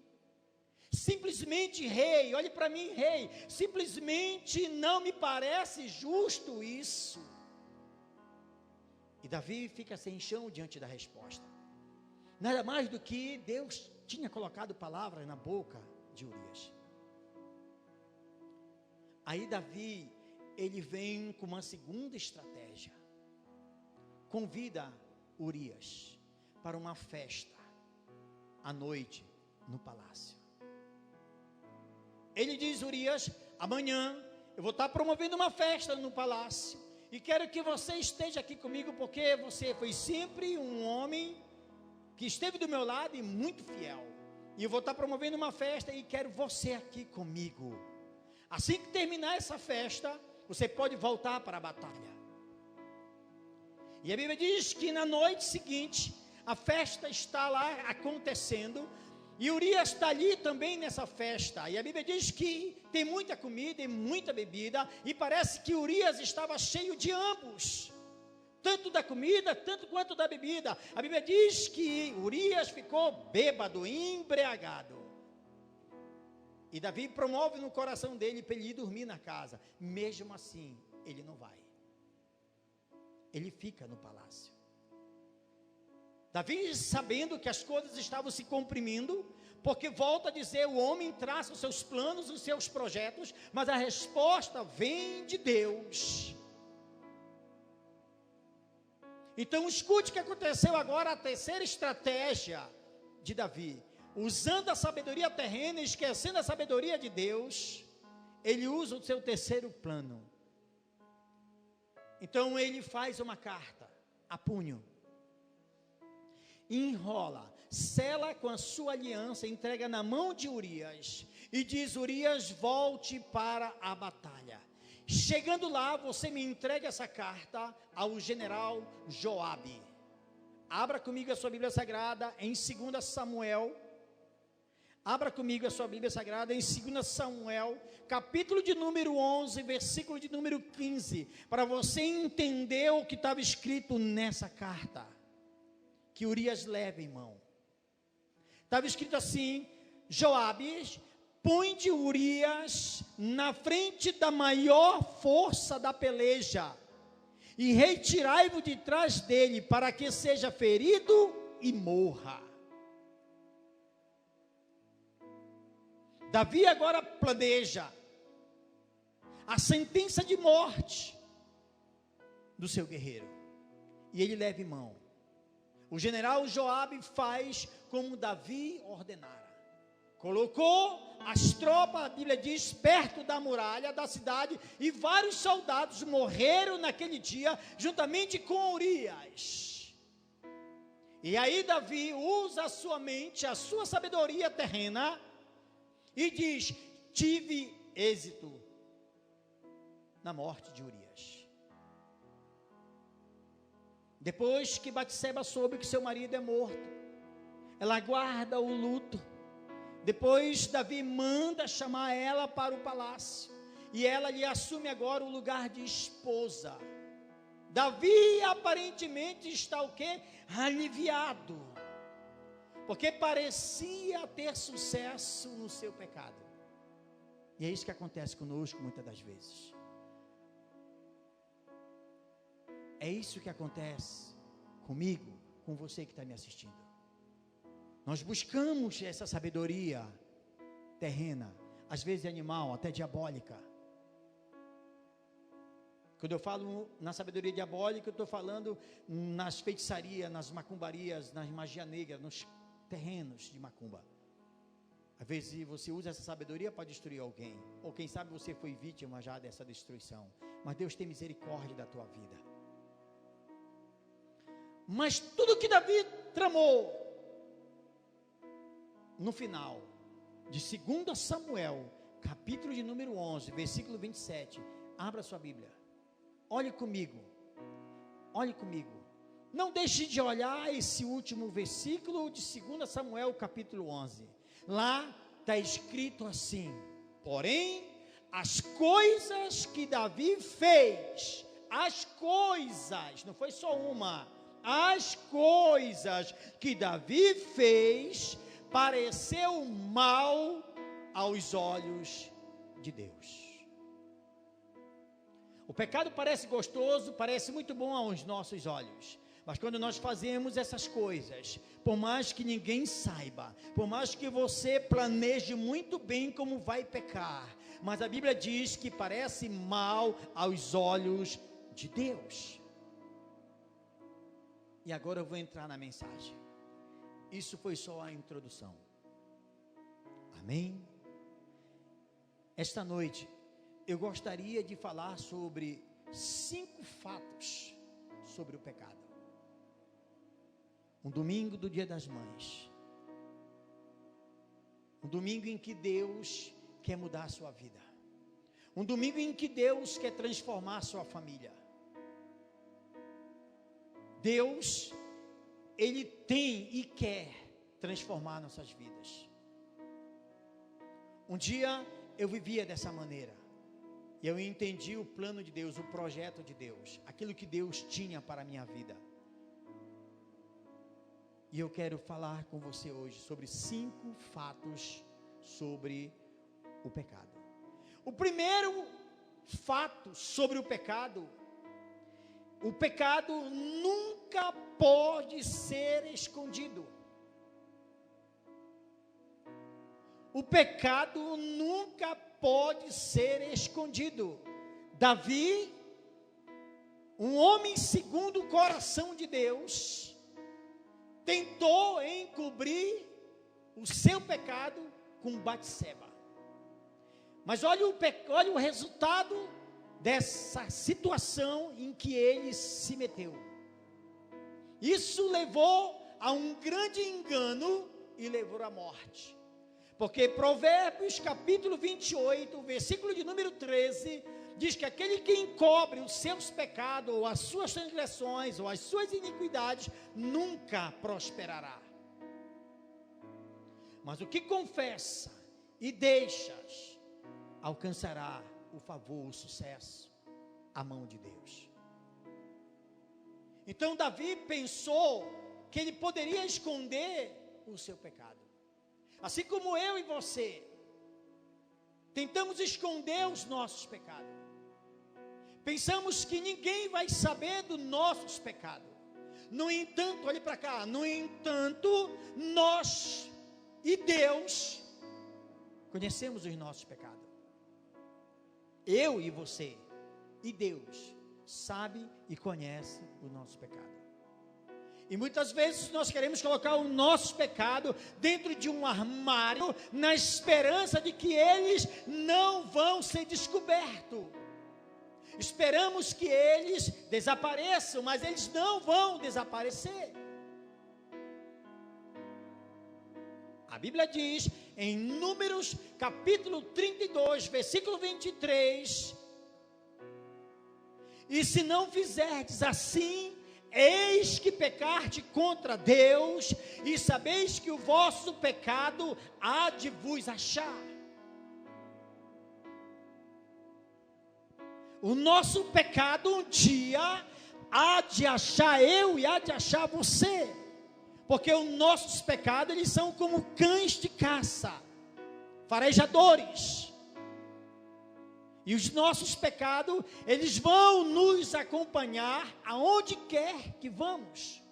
Simplesmente, rei, olhe para mim, rei, simplesmente não me parece justo isso. E Davi fica sem chão diante da resposta. Nada mais do que Deus tinha colocado palavras na boca de Urias. Aí Davi, ele vem com uma segunda estratégia. Convida Urias para uma festa à noite no palácio. Ele diz: Urias, amanhã eu vou estar promovendo uma festa no palácio e quero que você esteja aqui comigo, porque você foi sempre um homem que esteve do meu lado e muito fiel. E eu vou estar promovendo uma festa e quero você aqui comigo. Assim que terminar essa festa, você pode voltar para a batalha. E a Bíblia diz que na noite seguinte, a festa está lá acontecendo, e Urias está ali também nessa festa, e a Bíblia diz que tem muita comida e muita bebida, e parece que Urias estava cheio de ambos, tanto da comida, tanto quanto da bebida. A Bíblia diz que Urias ficou bêbado, embriagado, e Davi promove no coração dele para ele ir dormir na casa. Mesmo assim, ele não vai, ele fica no palácio. Davi, sabendo que as coisas estavam se comprimindo, porque volta a dizer, o homem traça os seus planos, os seus projetos, mas a resposta vem de Deus. Então escute o que aconteceu agora, a terceira estratégia de Davi. Usando a sabedoria terrena, esquecendo a sabedoria de Deus, ele usa o seu terceiro plano. Então ele faz uma carta a punho, enrola, sela com a sua aliança, entrega na mão de Urias e diz: Urias, volte para a batalha. Chegando lá, você me entrega essa carta ao general Joabe. Abra comigo a sua Bíblia Sagrada em 2 Samuel. Abra comigo a sua Bíblia Sagrada em 2 Samuel, capítulo de número 11, versículo de número 15, para você entender o que estava escrito nessa carta que Urias leva em mão. Estava escrito assim: Joabe, põe de Urias na frente da maior força da peleja, e retirai-vos de trás dele, para que seja ferido e morra. Davi agora planeja a sentença de morte do seu guerreiro, e ele leva em mão. O general Joabe faz como Davi ordenara. Colocou as tropas, a Bíblia diz, perto da muralha da cidade, e vários soldados morreram naquele dia, juntamente com Urias. E aí Davi usa a sua mente, a sua sabedoria terrena, e diz: tive êxito na morte de Urias. Depois que Batseba soube que seu marido é morto, ela guarda o luto. Depois Davi manda chamar ela para o palácio, e ela lhe assume agora o lugar de esposa. Davi aparentemente está o quê? Aliviado, porque parecia ter sucesso no seu pecado. E é isso que acontece conosco muitas das vezes. É isso que acontece comigo, com você que está me assistindo. Nós buscamos essa sabedoria terrena, às vezes animal, até diabólica. Quando eu falo na sabedoria diabólica, eu estou falando nas feitiçarias, nas macumbarias, nas magia negra, nos terrenos de macumba. Às vezes você usa essa sabedoria para destruir alguém, ou quem sabe você foi vítima já dessa destruição, mas Deus tem misericórdia da tua vida. Mas tudo que Davi tramou, no final de 2 Samuel, capítulo de número 11, versículo 27. Abra sua Bíblia. Olhe comigo. Olhe comigo. Não deixe de olhar esse último versículo de 2 Samuel, capítulo 11. Lá está escrito assim: porém, as coisas que Davi fez, as coisas, não foi só uma, as coisas que Davi fez, pareceu mal aos olhos de Deus. O pecado parece gostoso, parece muito bom aos nossos olhos, mas quando nós fazemos essas coisas, por mais que ninguém saiba, por mais que você planeje muito bem como vai pecar, mas a Bíblia diz que parece mal aos olhos de Deus. E agora eu vou entrar na mensagem. Isso foi só a introdução. Amém? Esta noite eu gostaria de falar sobre 5 fatos sobre o pecado. Um domingo do Dia das Mães. Um domingo em que Deus quer mudar a sua vida. Um domingo em que Deus quer transformar a sua família. Deus, Ele tem e quer transformar nossas vidas. Um dia eu vivia dessa maneira. E eu entendi o plano de Deus, o projeto de Deus, aquilo que Deus tinha para a minha vida. E eu quero falar com você hoje sobre 5 fatos sobre o pecado. O primeiro fato sobre o pecado nunca pode ser escondido. O pecado nunca pode ser escondido. Davi, um homem segundo o coração de Deus, tentou encobrir o seu pecado com Batseba. Mas olha o resultado dessa situação em que ele se meteu. Isso levou a um grande engano e levou à morte. Porque Provérbios capítulo 28, versículo de número 13, diz que aquele que encobre os seus pecados, ou as suas transgressões, ou as suas iniquidades, nunca prosperará. Mas o que confessa e deixas, alcançará o favor, o sucesso, a mão de Deus. Então Davi pensou que ele poderia esconder o seu pecado. Assim como eu e você tentamos esconder os nossos pecados. Pensamos que ninguém vai saber dos nossos pecados. No entanto, olhe para cá, no entanto, nós e Deus conhecemos os nossos pecados. Eu e você e Deus sabe e conhece o nosso pecado. E muitas vezes nós queremos colocar o nosso pecado dentro de um armário, na esperança de que eles não vão ser descobertos. Esperamos que eles desapareçam, mas eles não vão desaparecer. A Bíblia diz em Números capítulo 32, versículo 23: e se não fizerdes assim, eis que pecarde contra Deus, e sabeis que o vosso pecado há de vos achar. O nosso pecado um dia há de achar eu e há de achar você, porque os nossos pecados, eles são como cães de caça, farejadores. E os nossos pecados, eles vão nos acompanhar aonde quer que vamos.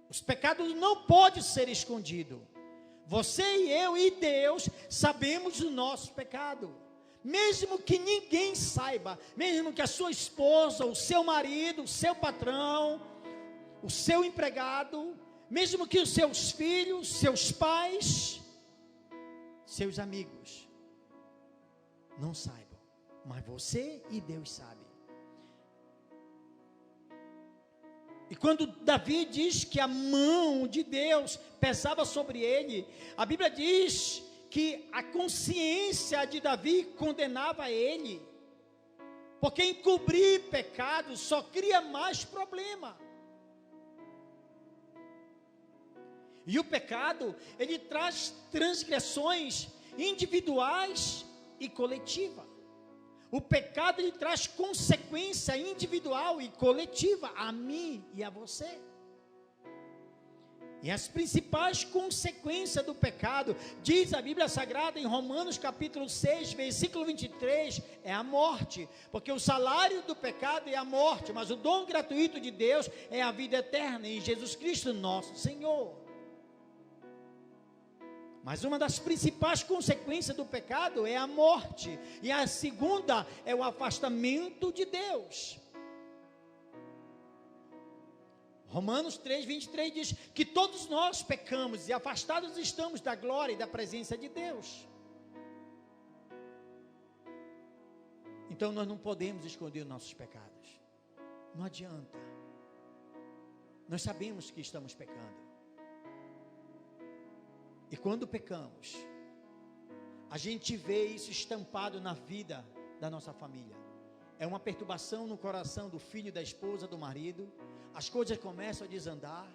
Os pecados não podem ser escondidos. Você e eu e Deus sabemos o nosso pecado. Mesmo que ninguém saiba, mesmo que a sua esposa, o seu marido, o seu patrão, o seu empregado, mesmo que os seus filhos, seus pais, seus amigos não saibam, mas você e Deus sabem. E quando Davi diz que a mão de Deus pesava sobre ele, a Bíblia diz que a consciência de Davi condenava ele, porque encobrir pecado só cria mais problema. E o pecado, ele traz transgressões individuais e coletiva. O pecado, ele traz consequência individual e coletiva a mim e a você. E as principais consequências do pecado, diz a Bíblia Sagrada em Romanos capítulo 6, versículo 23, é a morte. Porque o salário do pecado é a morte, mas o dom gratuito de Deus é a vida eterna em Jesus Cristo nosso Senhor. Mas uma das principais consequências do pecado é a morte. E a segunda é o afastamento de Deus. Romanos 3, 23 diz que todos nós pecamos e afastados estamos da glória e da presença de Deus. Então nós não podemos esconder os nossos pecados. Não adianta. Nós sabemos que estamos pecando. E quando pecamos, a gente vê isso estampado na vida da nossa família. É uma perturbação no coração do filho, da esposa, do marido. As coisas começam a desandar.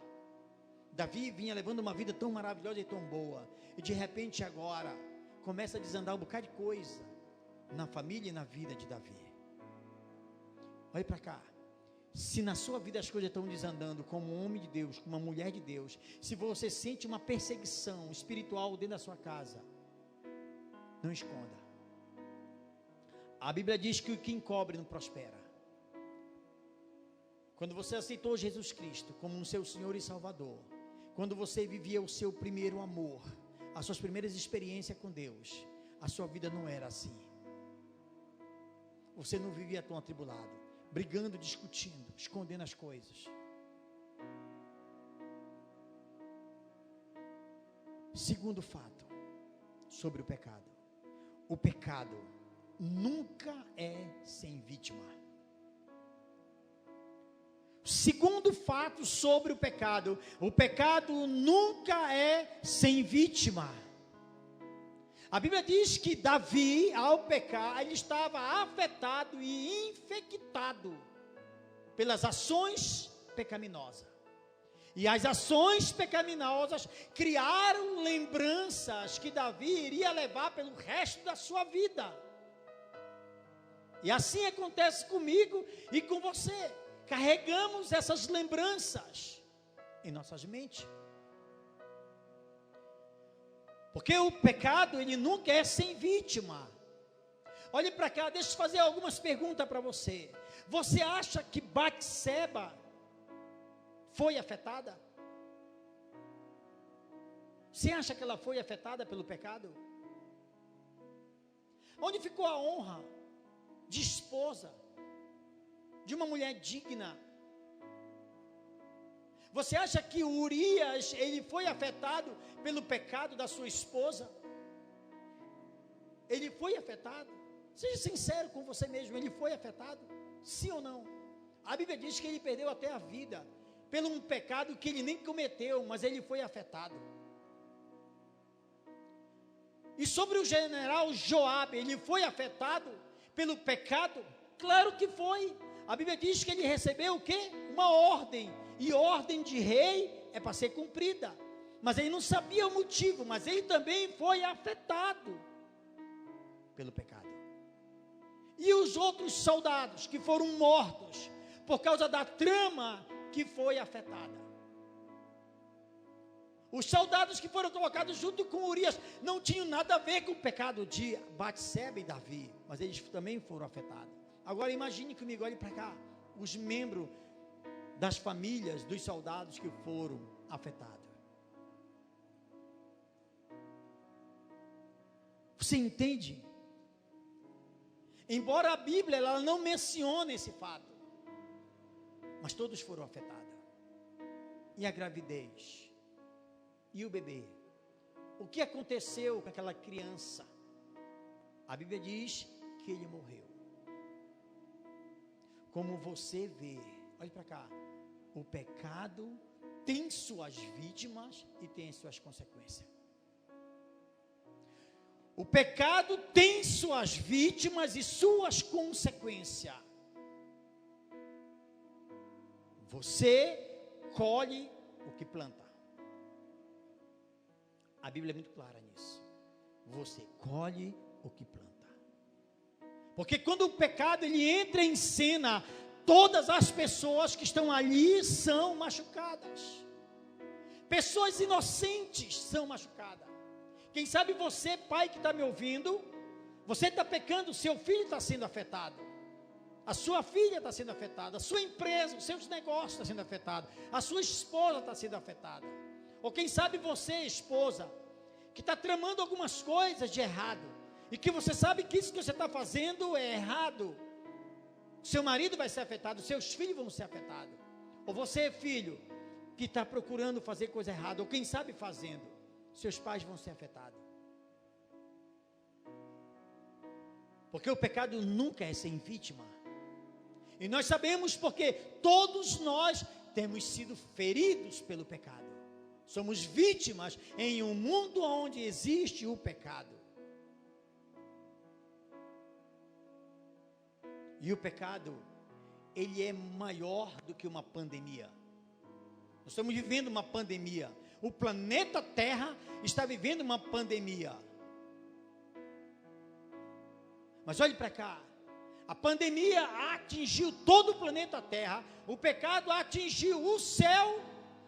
Davi vinha levando uma vida tão maravilhosa e tão boa. E de repente agora, começa a desandar um bocado de coisa na família e na vida de Davi. Olha para cá. Se na sua vida as coisas estão desandando, como um homem de Deus, como uma mulher de Deus, se você sente uma perseguição espiritual dentro da sua casa, não esconda. A Bíblia diz que o que encobre não prospera. Quando você aceitou Jesus Cristo como um seu Senhor e Salvador, quando você vivia o seu primeiro amor, as suas primeiras experiências com Deus, a sua vida não era assim. Você não vivia tão atribulado, brigando, discutindo, escondendo as coisas. Segundo fato sobre o pecado. O pecado nunca é sem vítima. Segundo fato sobre o pecado nunca é sem vítima. A Bíblia diz que Davi, ao pecar, ele estava afetado e infectado pelas ações pecaminosas. E as ações pecaminosas criaram lembranças que Davi iria levar pelo resto da sua vida. E assim acontece comigo e com você. Carregamos essas lembranças em nossas mentes. Porque o pecado, ele nunca é sem vítima. Olhe para cá, deixa eu fazer algumas perguntas para você. Você acha que Batseba foi afetada? Você acha que ela foi afetada pelo pecado? Onde ficou a honra de esposa, de uma mulher digna? Você acha que Urias, ele foi afetado pelo pecado da sua esposa? Ele foi afetado? Seja sincero com você mesmo, ele foi afetado? Sim ou não? A Bíblia diz que ele perdeu até a vida, pelo um pecado que ele nem cometeu, mas ele foi afetado. E sobre o general Joabe, ele foi afetado pelo pecado? Claro que foi. A Bíblia diz que ele recebeu o quê? Uma ordem. E ordem de rei é para ser cumprida. Mas ele não sabia o motivo, mas ele também foi afetado pelo pecado. E os outros soldados que foram mortos por causa da trama que foi afetada. Os soldados que foram colocados junto com Urias não tinham nada a ver com o pecado de Batseba e Davi, mas eles também foram afetados. Agora imagine comigo, olhe para cá, os membros das famílias dos soldados que foram afetados. Você entende? Embora a Bíblia ela não mencione esse fato, mas todos foram afetados. E a gravidez? E o bebê? O que aconteceu com aquela criança? A Bíblia diz que ele morreu. Como você vê, olhe para cá, O pecado tem suas vítimas e tem suas consequências. O pecado tem suas vítimas e suas consequências. Você colhe o que planta. A Bíblia é muito clara nisso. Você colhe o que planta. Porque quando o pecado ele entra em cena, todas as pessoas que estão ali são machucadas. Pessoas inocentes são machucadas. Quem sabe você, pai que está me ouvindo, você está pecando, seu filho está sendo afetado. A sua filha está sendo afetada, a sua empresa, os seus negócios estão sendo afetados, a sua esposa está sendo afetada. Ou quem sabe você, esposa, que está tramando algumas coisas de errado, e que você sabe que isso que você está fazendo é errado. Seu marido vai ser afetado, seus filhos vão ser afetados. Ou você, filho, que está procurando fazer coisa errada, ou quem sabe fazendo, seus pais vão ser afetados. Porque o pecado nunca é sem vítima. E nós sabemos porque todos nós temos sido feridos pelo pecado. Somos vítimas em um mundo onde existe o pecado. E o pecado, ele é maior do que uma pandemia. Nós estamos vivendo uma pandemia. O planeta Terra está vivendo uma pandemia. Mas olhe para cá. A pandemia atingiu todo o planeta Terra. O pecado atingiu o céu,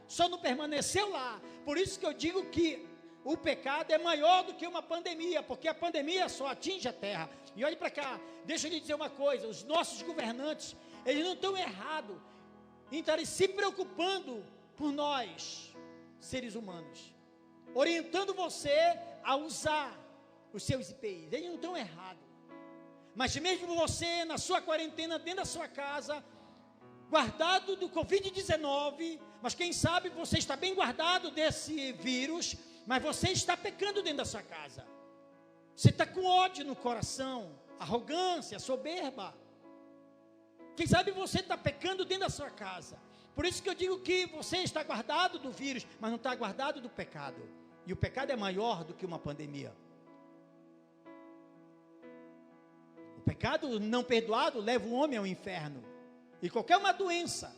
só não permaneceu lá. Por isso que eu digo que o pecado é maior do que uma pandemia, porque a pandemia só atinge a terra. E olhe para cá, deixa eu lhe dizer uma coisa: os nossos governantes, eles não estão errados em estarem se preocupando por nós, seres humanos, orientando você a usar os seus IPIs. Eles não estão errados. Mas mesmo você, na sua quarentena, dentro da sua casa, guardado do Covid-19, mas quem sabe você está bem guardado desse vírus, mas você está pecando dentro da sua casa. Você está com ódio no coração, arrogância, soberba. Quem sabe você está pecando dentro da sua casa. Por isso que eu digo que você está guardado do vírus, mas não está guardado do pecado. E o pecado é maior do que uma pandemia. O pecado não perdoado leva o homem ao inferno. E qualquer uma doença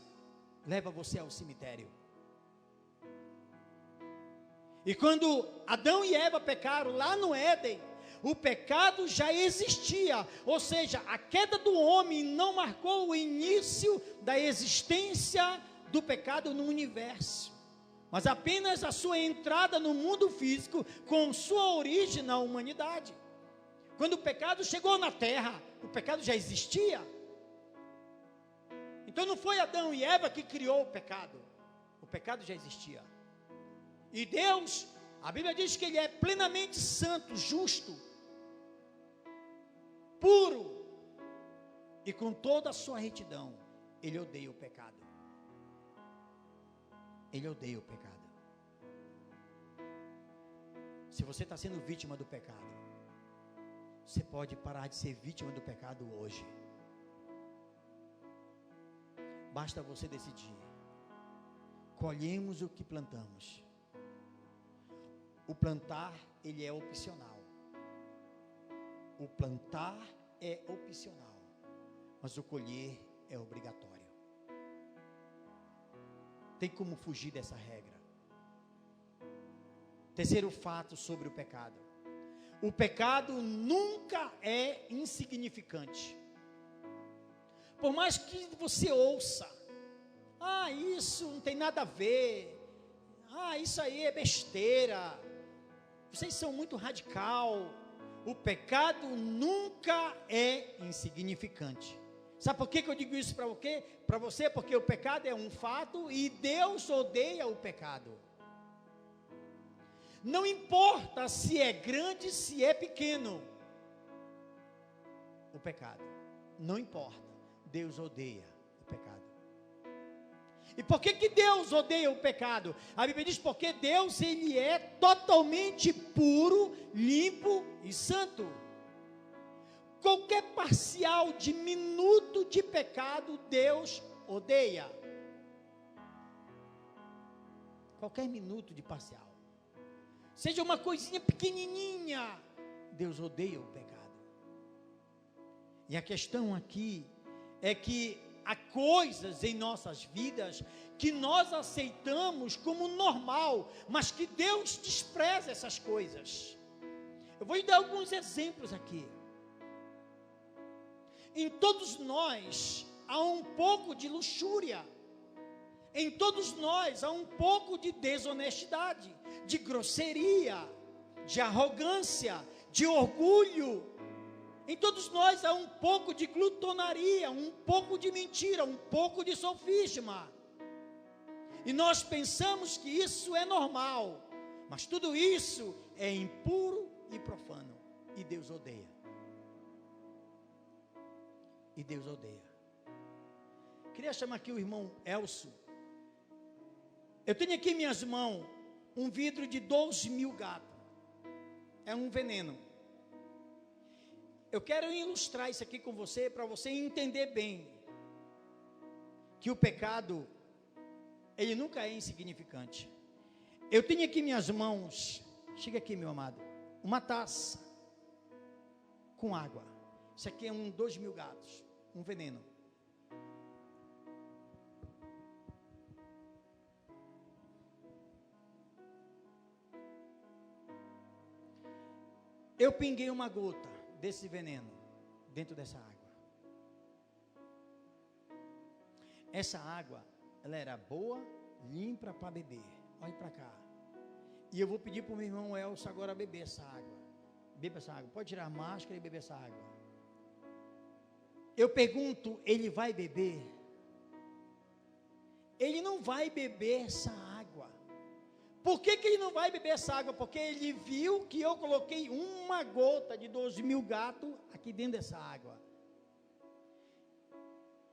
leva você ao cemitério. E quando Adão e Eva pecaram lá no Éden, o pecado já existia. Ou seja, a queda do homem não marcou o início da existência do pecado no universo, mas apenas a sua entrada no mundo físico com sua origem na humanidade. Quando o pecado chegou na terra, o pecado já existia. Então não foi Adão e Eva que criou o pecado já existia. E Deus, a Bíblia diz que Ele é plenamente santo, justo, puro, e com toda a sua retidão, Ele odeia o pecado. Ele odeia o pecado. Se você está sendo vítima do pecado, você pode parar de ser vítima do pecado hoje. Basta você decidir. Colhemos o que plantamos. O plantar, ele é opcional. O plantar é opcional, mas o colher é obrigatório. Tem como fugir dessa regra. Terceiro fato sobre o pecado. O pecado nunca é insignificante. Por mais que você ouça, isso não tem nada a ver, isso aí é besteira, vocês são muito radical. O pecado nunca é insignificante. Sabe por que eu digo isso para você? Porque o pecado é um fato e Deus odeia o pecado. Não importa se é grande, se é pequeno, o pecado, não importa, Deus odeia o pecado. E por que Deus odeia o pecado? A Bíblia diz porque Deus, Ele é totalmente puro, limpo e santo. Qualquer parcial diminuto de pecado, Deus odeia. qualquer minuto de parcial, seja uma coisinha pequenininha, Deus odeia o pecado. E a questão aqui é que há coisas em nossas vidas que nós aceitamos como normal, mas que Deus despreza essas coisas. Eu vou lhe dar alguns exemplos aqui. Em todos nós há um pouco de luxúria. Em todos nós há um pouco de desonestidade, de grosseria, de arrogância, de orgulho. Em todos nós há um pouco de glutonaria, um pouco de mentira, um pouco de sofisma. E nós pensamos que isso é normal, mas tudo isso é impuro e profano, e Deus odeia. E Deus odeia. Queria chamar aqui o irmão Elcio. Eu tenho aqui em minhas mãos um vidro de 12.000 gatos. É um veneno. Eu quero ilustrar isso aqui com você, para você entender bem que o pecado, ele nunca é insignificante. Eu tenho aqui em minhas mãos, chega aqui, meu amado, uma taça com água. Isso aqui é um 2.000 gatos, um veneno. Eu pinguei uma gota desse veneno dentro dessa água. Essa água, ela era boa, limpa para beber. Olha para cá. E eu vou pedir para o meu irmão Elcio agora beber essa água. Beba essa água. Pode tirar a máscara e beber essa água. Eu pergunto, ele vai beber? Ele não vai beber essa água. Por que ele não vai beber essa água? Porque ele viu que eu coloquei uma gota de 12.000 gatos aqui dentro dessa água.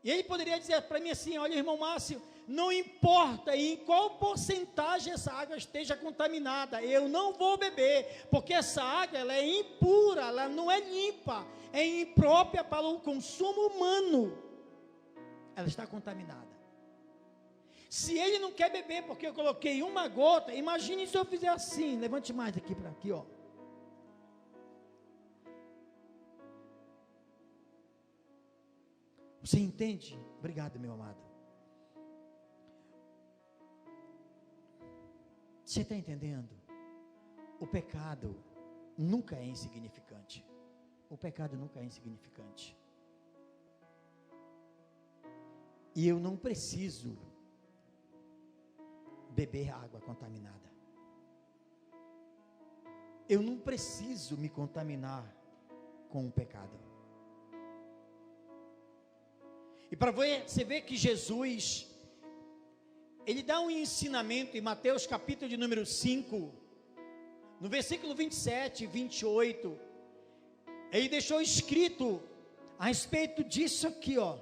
E ele poderia dizer para mim assim: olha, irmão Márcio, não importa em qual porcentagem essa água esteja contaminada, eu não vou beber, porque essa água ela é impura, ela não é limpa, é imprópria para o consumo humano, ela está contaminada. Se ele não quer beber porque eu coloquei uma gota, imagine se eu fizer assim, levante mais daqui para aqui, ó. Você entende? Obrigado, meu amado. Você está entendendo? O pecado nunca é insignificante. O pecado nunca é insignificante. E eu não preciso beber água contaminada. Eu não preciso me contaminar com o pecado. E para você ver que Jesus, ele dá um ensinamento em Mateus capítulo de número 5, no versículo 27 e 28, ele deixou escrito a respeito disso aqui, ó.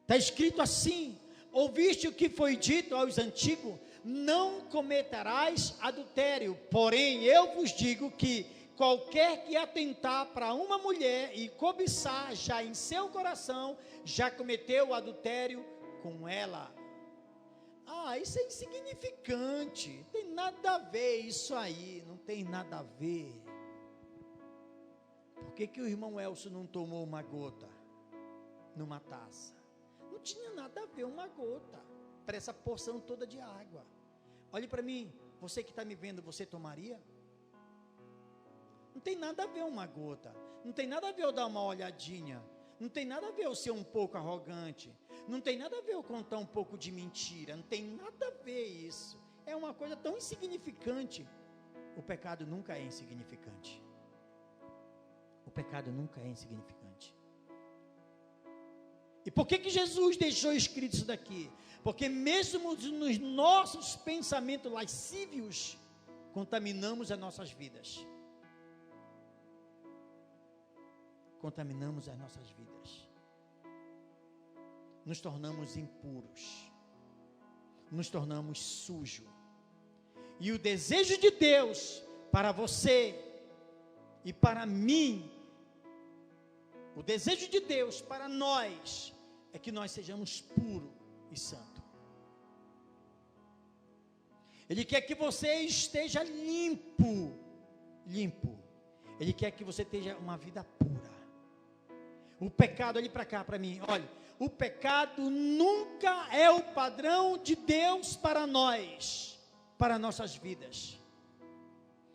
Está escrito assim: ouviste o que foi dito aos antigos, não cometerás adultério, porém eu vos digo que qualquer que atentar para uma mulher e cobiçar já em seu coração, já cometeu o adultério com ela. Ah, isso é insignificante, não tem nada a ver isso aí, não tem nada a ver. Por que o irmão Elcio não tomou uma gota numa taça? Não tinha nada a ver uma gota para essa porção toda de água. Olhe para mim, você que está me vendo, você tomaria? Não tem nada a ver uma gota, não tem nada a ver eu dar uma olhadinha, não tem nada a ver eu ser um pouco arrogante, não tem nada a ver eu contar um pouco de mentira, não tem nada a ver isso. É uma coisa tão insignificante. O pecado nunca é insignificante. O pecado nunca é insignificante. E por que Jesus deixou escrito isso daqui? Porque mesmo nos nossos pensamentos lascívios, contaminamos as nossas vidas. Contaminamos as nossas vidas. Nos tornamos impuros. Nos tornamos sujos. E o desejo de Deus para você e para mim, o desejo de Deus para nós, é que nós sejamos puros e santo. Ele quer que você esteja limpo. Ele quer que você tenha uma vida pura. O pecado, olhe para cá, para mim, olha. O pecado nunca é o padrão de Deus para nós, para nossas vidas.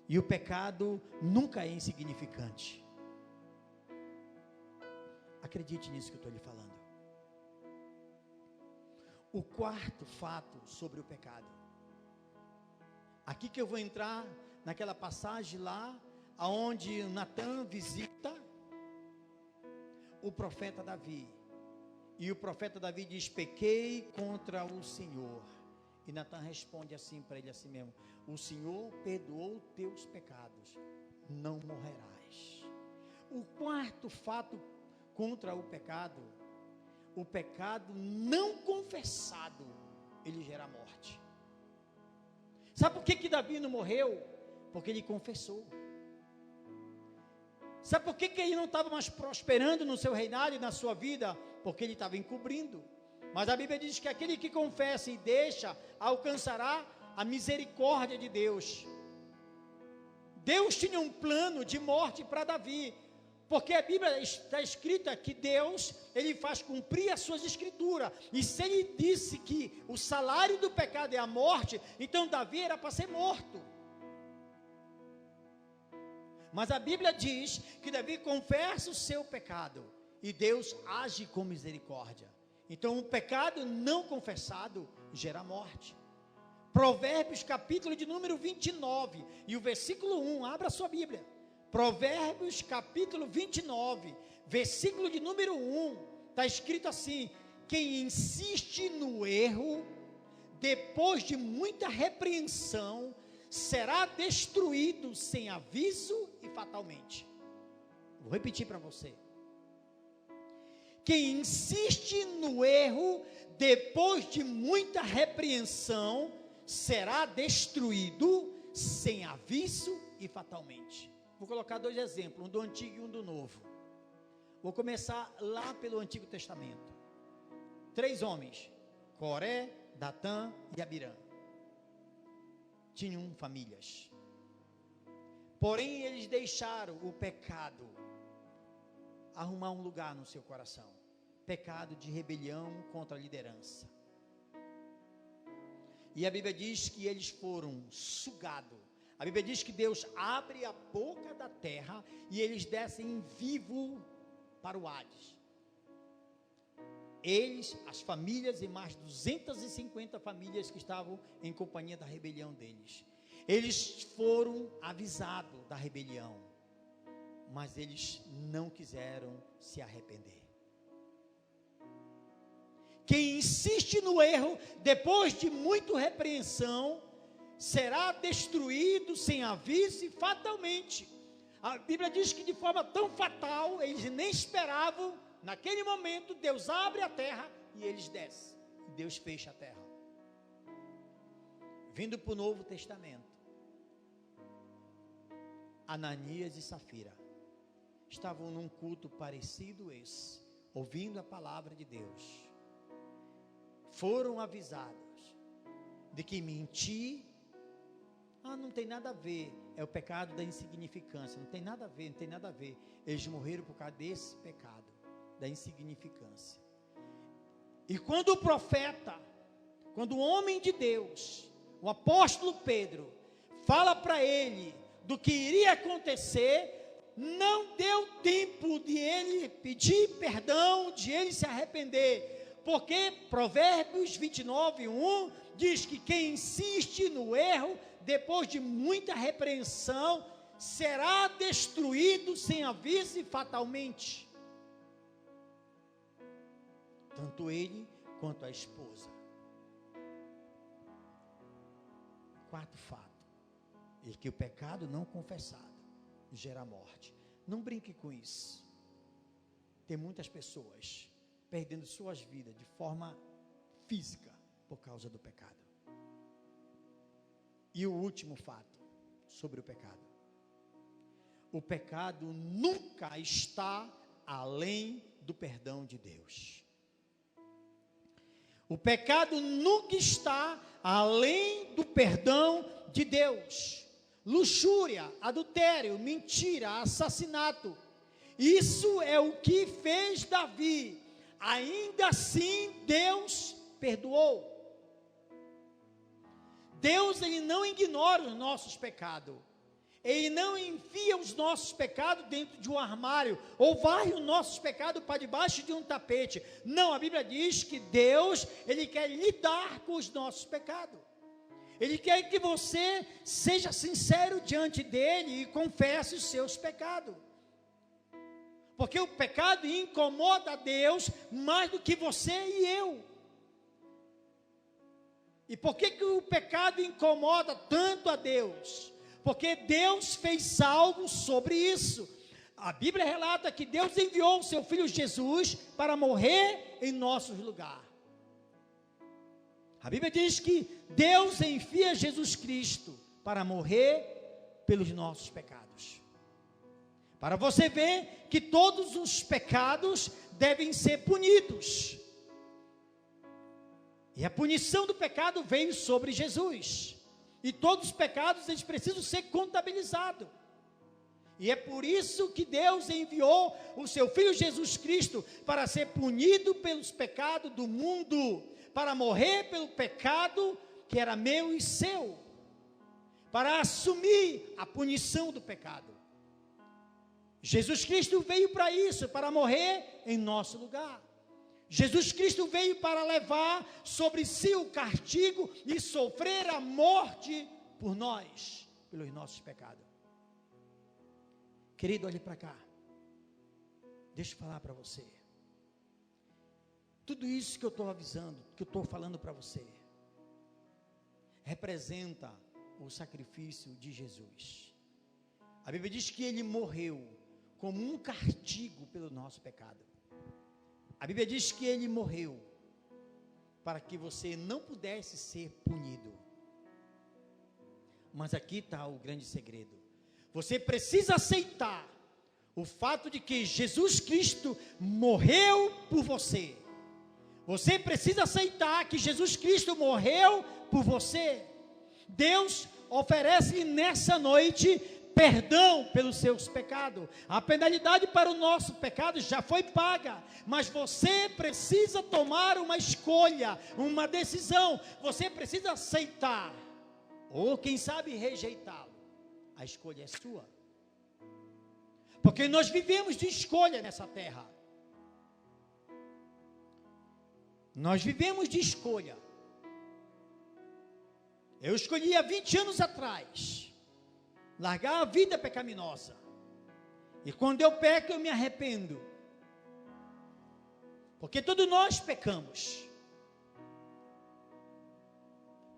E o pecado nunca é insignificante. Acredite nisso que eu estou lhe falando. O quarto fato sobre o pecado. Aqui que eu vou entrar naquela passagem lá, aonde Natan visita o profeta Davi. E o profeta Davi diz: pequei contra o Senhor. E Natan responde assim para ele, assim mesmo: o Senhor perdoou teus pecados, não morrerás. O quarto fato contra o pecado não confessado, ele gera morte. Sabe por que Davi não morreu? Porque ele confessou. Sabe por que ele não estava mais prosperando no seu reinado e na sua vida? Porque ele estava encobrindo. Mas a Bíblia diz que aquele que confessa e deixa, alcançará a misericórdia de Deus. Deus tinha um plano de morte para Davi, porque a Bíblia está escrita que Deus, ele faz cumprir as suas escrituras, e se ele disse que o salário do pecado é a morte, então Davi era para ser morto. Mas a Bíblia diz que Davi confessa o seu pecado, e Deus age com misericórdia. Então o pecado não confessado gera morte. Provérbios capítulo de número 29, e o versículo 1, abra a sua Bíblia. Provérbios capítulo 29, versículo de número 1, está escrito assim: quem insiste no erro, depois de muita repreensão, será destruído sem aviso e fatalmente. Vou repetir para você. Quem insiste no erro, depois de muita repreensão, será destruído sem aviso e fatalmente. Vou colocar 2 exemplos, um do Antigo e um do Novo. Vou começar lá pelo Antigo Testamento. 3 homens, Coré, Datã e Abirã, tinham famílias. Porém, eles deixaram o pecado arrumar um lugar no seu coração. Pecado de rebelião contra a liderança. E a Bíblia diz que eles foram sugados. A Bíblia diz que Deus abre a boca da terra e eles descem vivo para o Hades. Eles, as famílias e mais 250 famílias que estavam em companhia da rebelião deles. Eles foram avisados da rebelião, mas eles não quiseram se arrepender. Quem insiste no erro, depois de muita repreensão, será destruído sem aviso e fatalmente. A Bíblia diz que de forma tão fatal, eles nem esperavam. Naquele momento, Deus abre a terra e eles descem. E Deus fecha a terra. Vindo para o Novo Testamento, Ananias e Safira estavam num culto parecido esse, ouvindo a palavra de Deus. Foram avisados de que mentir não tem nada a ver, é o pecado da insignificância, não tem nada a ver, não tem nada a ver. Eles morreram por causa desse pecado, da insignificância. E quando o profeta, quando o homem de Deus, o apóstolo Pedro, fala para ele do que iria acontecer, não deu tempo de ele pedir perdão, de ele se arrepender, porque Provérbios 29, 1 diz que quem insiste no erro, depois de muita repreensão, será destruído sem aviso e fatalmente. Tanto ele quanto a esposa. Quarto fato, é que o pecado não confessado gera morte. Não brinque com isso. Tem muitas pessoas perdendo suas vidas de forma física por causa do pecado. E o último fato sobre o pecado. O pecado nunca está além do perdão de Deus. O pecado nunca está além do perdão de Deus. Luxúria, adultério, mentira, assassinato. Isso é o que fez Davi. Ainda assim, Deus perdoou. Deus, ele não ignora os nossos pecados. Ele não enfia os nossos pecados dentro de um armário, ou varre os nossos pecados para debaixo de um tapete. Não, a Bíblia diz que Deus, ele quer lidar com os nossos pecados. Ele quer que você seja sincero diante dele e confesse os seus pecados. Porque o pecado incomoda a Deus mais do que você e eu. E por que o pecado incomoda tanto a Deus? Porque Deus fez algo sobre isso. A Bíblia relata que Deus enviou o seu Filho Jesus para morrer em nosso lugar. A Bíblia diz que Deus envia Jesus Cristo para morrer pelos nossos pecados. Para você ver que todos os pecados devem ser punidos. E a punição do pecado veio sobre Jesus. E todos os pecados, eles precisam ser contabilizados. E é por isso que Deus enviou o seu Filho Jesus Cristo para ser punido pelos pecados do mundo, para morrer pelo pecado que era meu e seu, para assumir a punição do pecado. Jesus Cristo veio para isso, para morrer em nosso lugar. Jesus Cristo veio para levar sobre si o castigo e sofrer a morte por nós, pelos nossos pecados. Querido, olhe para cá. Deixa eu falar para você. Tudo isso que eu estou avisando, que eu estou falando para você, representa o sacrifício de Jesus. A Bíblia diz que ele morreu como um castigo pelo nosso pecado. A Bíblia diz que ele morreu para que você não pudesse ser punido. Mas aqui está o grande segredo. Você precisa aceitar o fato de que Jesus Cristo morreu por você. Você precisa aceitar que Jesus Cristo morreu por você. Deus oferece nessa noite perdão pelos seus pecados. A penalidade para o nosso pecado já foi paga, mas você precisa tomar uma escolha, uma decisão. Você precisa aceitar, ou quem sabe rejeitá-lo. A escolha é sua, porque nós vivemos de escolha nessa terra. Nós vivemos de escolha. Eu escolhi há 20 anos atrás largar a vida pecaminosa, e quando eu peco eu me arrependo, porque todos nós pecamos.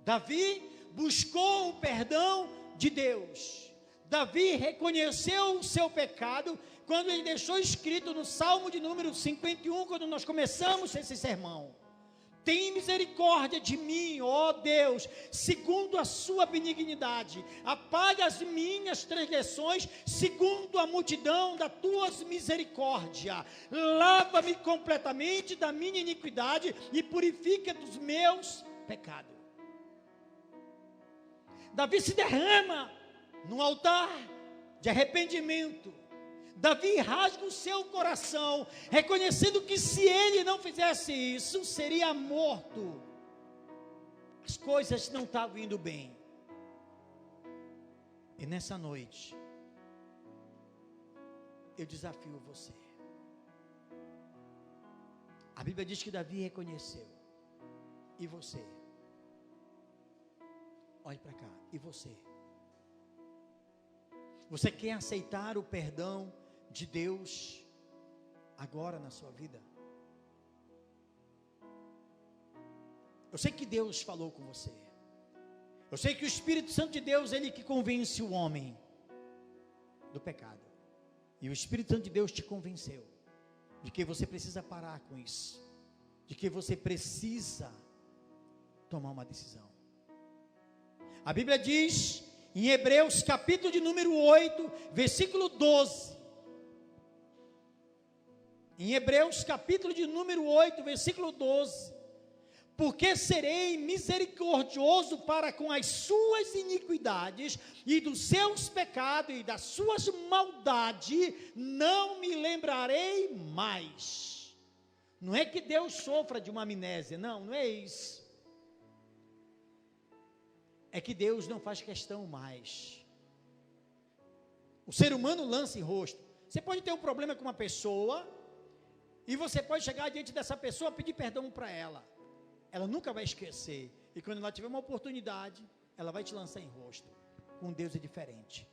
Davi buscou o perdão de Deus. Davi reconheceu o seu pecado quando ele deixou escrito no Salmo de número 51, quando nós começamos esse sermão: tem misericórdia de mim, ó Deus, segundo a sua benignidade, apaga as minhas transgressões, segundo a multidão das tuas misericórdias, lava-me completamente da minha iniquidade e purifica dos meus pecados. Davi se derrama no altar de arrependimento. Davi rasga o seu coração, reconhecendo que se ele não fizesse isso, seria morto. As coisas não estavam indo bem. E nessa noite, eu desafio você. A Bíblia diz que Davi reconheceu. E você? Olhe para cá. E você? Você quer aceitar o perdão de Deus agora na sua vida? Eu sei que Deus falou com você. Eu sei que o Espírito Santo de Deus, ele que convence o homem do pecado. E o Espírito Santo de Deus te convenceu de que você precisa parar com isso, de que você precisa tomar uma decisão. A Bíblia diz em Hebreus capítulo de número 8, versículo 12. Em Hebreus capítulo de número 8, versículo 12: porque serei misericordioso para com as suas iniquidades e dos seus pecados e das suas maldades, não me lembrarei mais. Não é que Deus sofra de uma amnésia, não é isso. É que Deus não faz questão mais. O ser humano lança em rosto. Você pode ter um problema com uma pessoa, e você pode chegar diante dessa pessoa e pedir perdão para ela. Ela nunca vai esquecer. E quando ela tiver uma oportunidade, ela vai te lançar em rosto. Com Deus é diferente.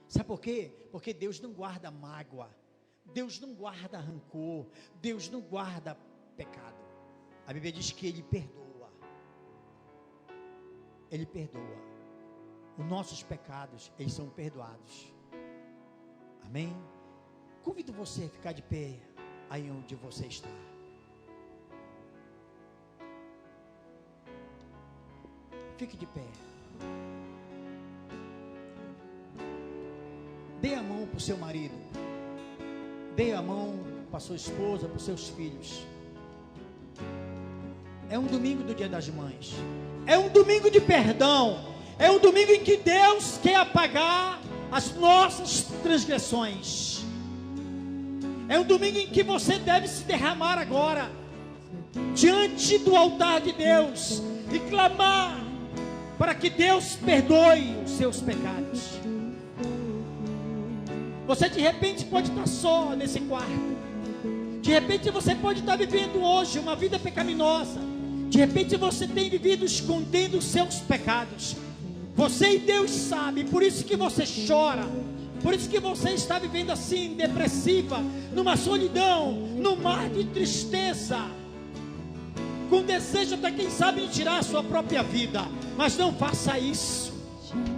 Sabe por quê? Porque Deus não guarda mágoa. Deus não guarda rancor. Deus não guarda pecado. A Bíblia diz que Ele perdoa. Ele perdoa. Os nossos pecados, eles são perdoados. Amém? Convido você a ficar de pé aí onde você está. Fique de pé. Dê a mão para o seu marido. Dê a mão para a sua esposa, para os seus filhos. É um domingo do Dia das Mães. É um domingo de perdão. É um domingo em que Deus quer apagar as nossas transgressões. É um domingo em que você deve se derramar agora diante do altar de Deus e clamar para que Deus perdoe os seus pecados. Você de repente pode estar só nesse quarto. De repente você pode estar vivendo hoje uma vida pecaminosa. De repente você tem vivido escondendo os seus pecados. Você e Deus sabe, por isso que você chora. Por isso que você está vivendo assim, depressiva, numa solidão, num mar de tristeza, com desejo até quem sabe de tirar a sua própria vida. Mas não faça isso.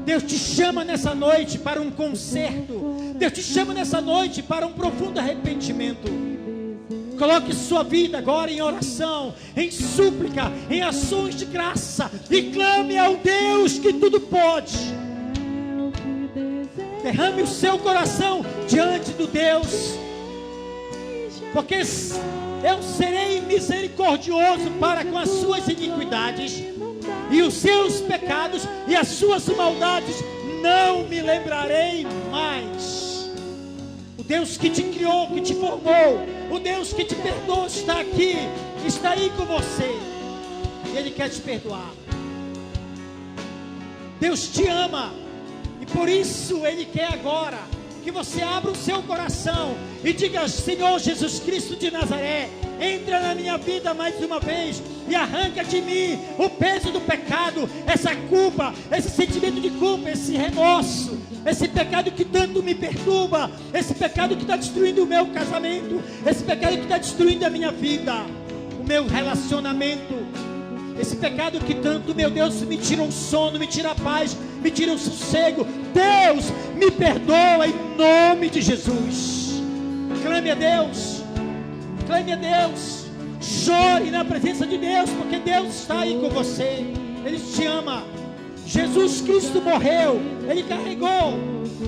Deus te chama nessa noite para um conserto. Deus te chama nessa noite para um profundo arrependimento. Coloque sua vida agora em oração, em súplica, em ações de graça, e clame ao Deus que tudo pode. Derrame o seu coração diante do Deus, porque eu serei misericordioso para com as suas iniquidades, e os seus pecados e as suas maldades não me lembrarei mais. O Deus que te criou, que te formou, o Deus que te perdoou está aqui, está aí com você, e Ele quer te perdoar. Deus te ama, e por isso Ele quer agora que você abra o seu coração e diga: Senhor Jesus Cristo de Nazaré, entra na minha vida mais uma vez e arranca de mim o peso do pecado, essa culpa, esse sentimento de culpa, esse remorso, esse pecado que tanto me perturba, esse pecado que está destruindo o meu casamento, esse pecado que está destruindo a minha vida, o meu relacionamento, esse pecado que tanto, meu Deus, me tira o sono, me tira a paz, me tira o sossego. Deus, me perdoa em nome de Jesus. Clame a Deus, clame a Deus, chore na presença de Deus, porque Deus está aí com você. Ele te ama. Jesus Cristo morreu, Ele carregou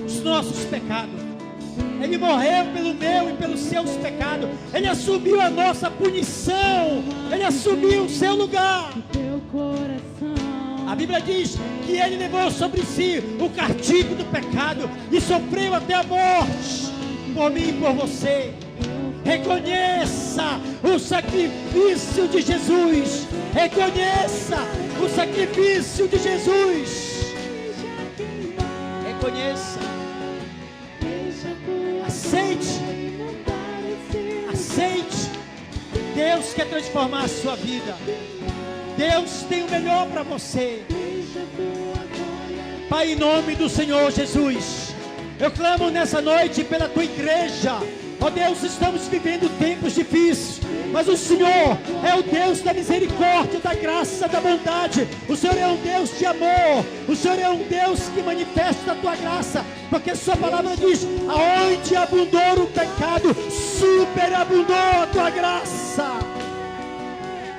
os nossos pecados. Ele morreu pelo meu e pelos seus pecados. Ele assumiu a nossa punição. Ele assumiu o seu lugar. A Bíblia diz que Ele levou sobre si o castigo do pecado e sofreu até a morte por mim e por você. Reconheça o sacrifício de Jesus. Reconheça o sacrifício de Jesus. Reconheça. Aceite. Aceite. Deus quer transformar a sua vida. Deus tem o melhor para você. Pai, em nome do Senhor Jesus, eu clamo nessa noite pela tua igreja. Ó Deus, estamos vivendo tempos difíceis, mas o Senhor é o Deus da misericórdia, da graça, da bondade. O Senhor é um Deus de amor. O Senhor é um Deus que manifesta a tua graça, porque sua palavra diz: aonde abundou o pecado, superabundou a tua graça.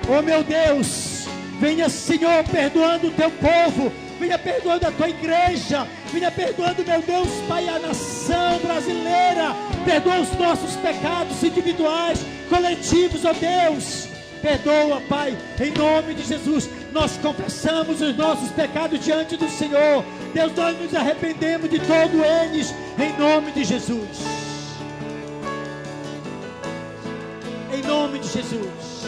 Oh meu Deus, venha, Senhor, perdoando o teu povo. Venha perdoando a tua igreja. Venha perdoando, meu Deus, Pai, a nação brasileira. Perdoa os nossos pecados individuais, coletivos, ó Deus. Perdoa, Pai, em nome de Jesus. Nós confessamos os nossos pecados diante do Senhor. Deus, nós nos arrependemos de todos eles, em nome de Jesus. Em nome de Jesus.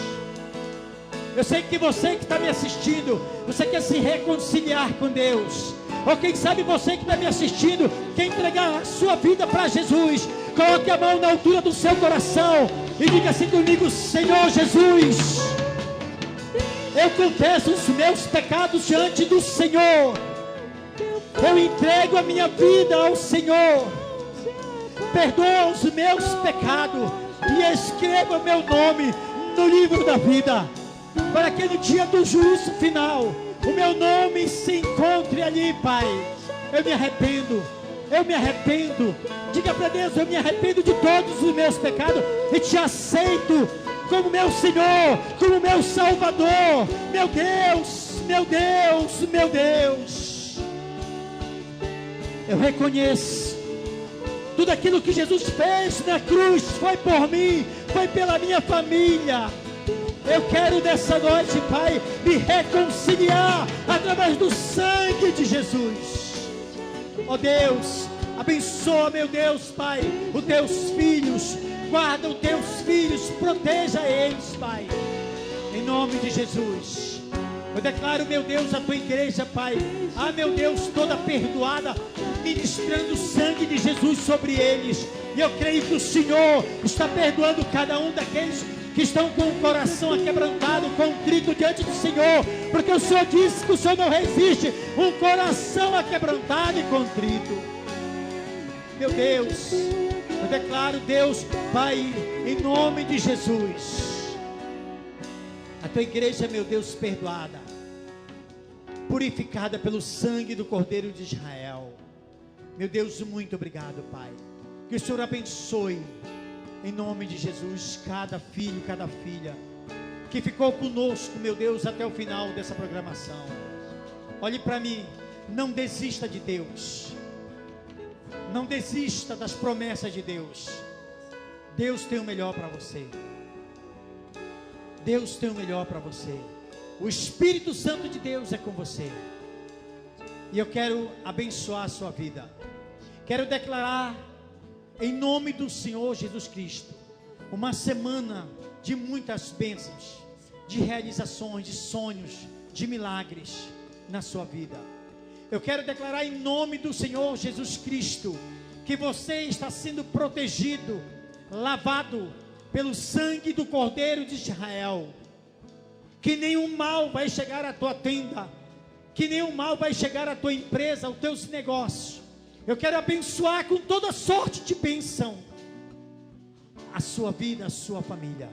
Eu sei que você que está me assistindo, você quer se reconciliar com Deus. Ou quem sabe você que está me assistindo, quer entregar a sua vida para Jesus. Coloque a mão na altura do seu coração e diga assim comigo: Senhor Jesus, eu confesso os meus pecados diante do Senhor. Eu entrego a minha vida ao Senhor. Perdoa os meus pecados e escreva o meu nome no livro da vida, para que no dia do juízo final o meu nome se encontre ali, Pai. Eu me arrependo. Eu me arrependo. Diga para Deus: eu me arrependo de todos os meus pecados e te aceito como meu Senhor, como meu Salvador. Meu Deus, meu Deus, meu Deus. Eu reconheço tudo aquilo que Jesus fez na cruz. Foi por mim, foi pela minha família. Eu quero nessa noite, Pai, me reconciliar através do sangue de Jesus. Ó Deus, abençoa, meu Deus, Pai, os teus filhos. Guarda os teus filhos, proteja eles, Pai, em nome de Jesus. Eu declaro, meu Deus, a tua igreja, Pai, meu Deus, toda perdoada, ministrando o sangue de Jesus sobre eles. E eu creio que o Senhor está perdoando cada um daqueles que estão com o coração aquebrantado, contrito diante do Senhor, porque o Senhor disse que o Senhor não resiste um coração aquebrantado e contrito. Meu Deus, eu declaro, Deus, Pai, em nome de Jesus, a tua igreja, meu Deus, perdoada, purificada pelo sangue do Cordeiro de Israel. Meu Deus, muito obrigado, Pai. Que o Senhor abençoe, em nome de Jesus, cada filho, cada filha que ficou conosco, meu Deus, até o final dessa programação. Olhe para mim, não desista de Deus. Não desista das promessas de Deus. Deus tem o melhor para você. Deus tem o melhor para você. O Espírito Santo de Deus é com você. E eu quero abençoar a sua vida. Quero declarar, em nome do Senhor Jesus Cristo, uma semana de muitas bênçãos, de realizações, de sonhos, de milagres na sua vida. Eu quero declarar em nome do Senhor Jesus Cristo, que você está sendo protegido, lavado pelo sangue do Cordeiro de Israel, que nenhum mal vai chegar à tua tenda, que nenhum mal vai chegar à tua empresa, aos teus negócios. Eu quero abençoar com toda sorte de bênção a sua vida, a sua família,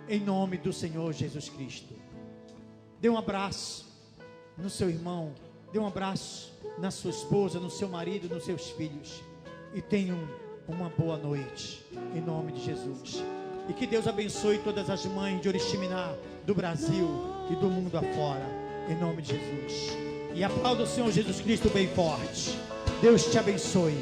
em nome do Senhor Jesus Cristo. Dê um abraço no seu irmão, dê um abraço na sua esposa, no seu marido, nos seus filhos, e tenham uma boa noite, em nome de Jesus. E que Deus abençoe todas as mães de Oriximiná, do Brasil e do mundo afora, em nome de Jesus. E aplauda o Senhor Jesus Cristo bem forte. Deus te abençoe.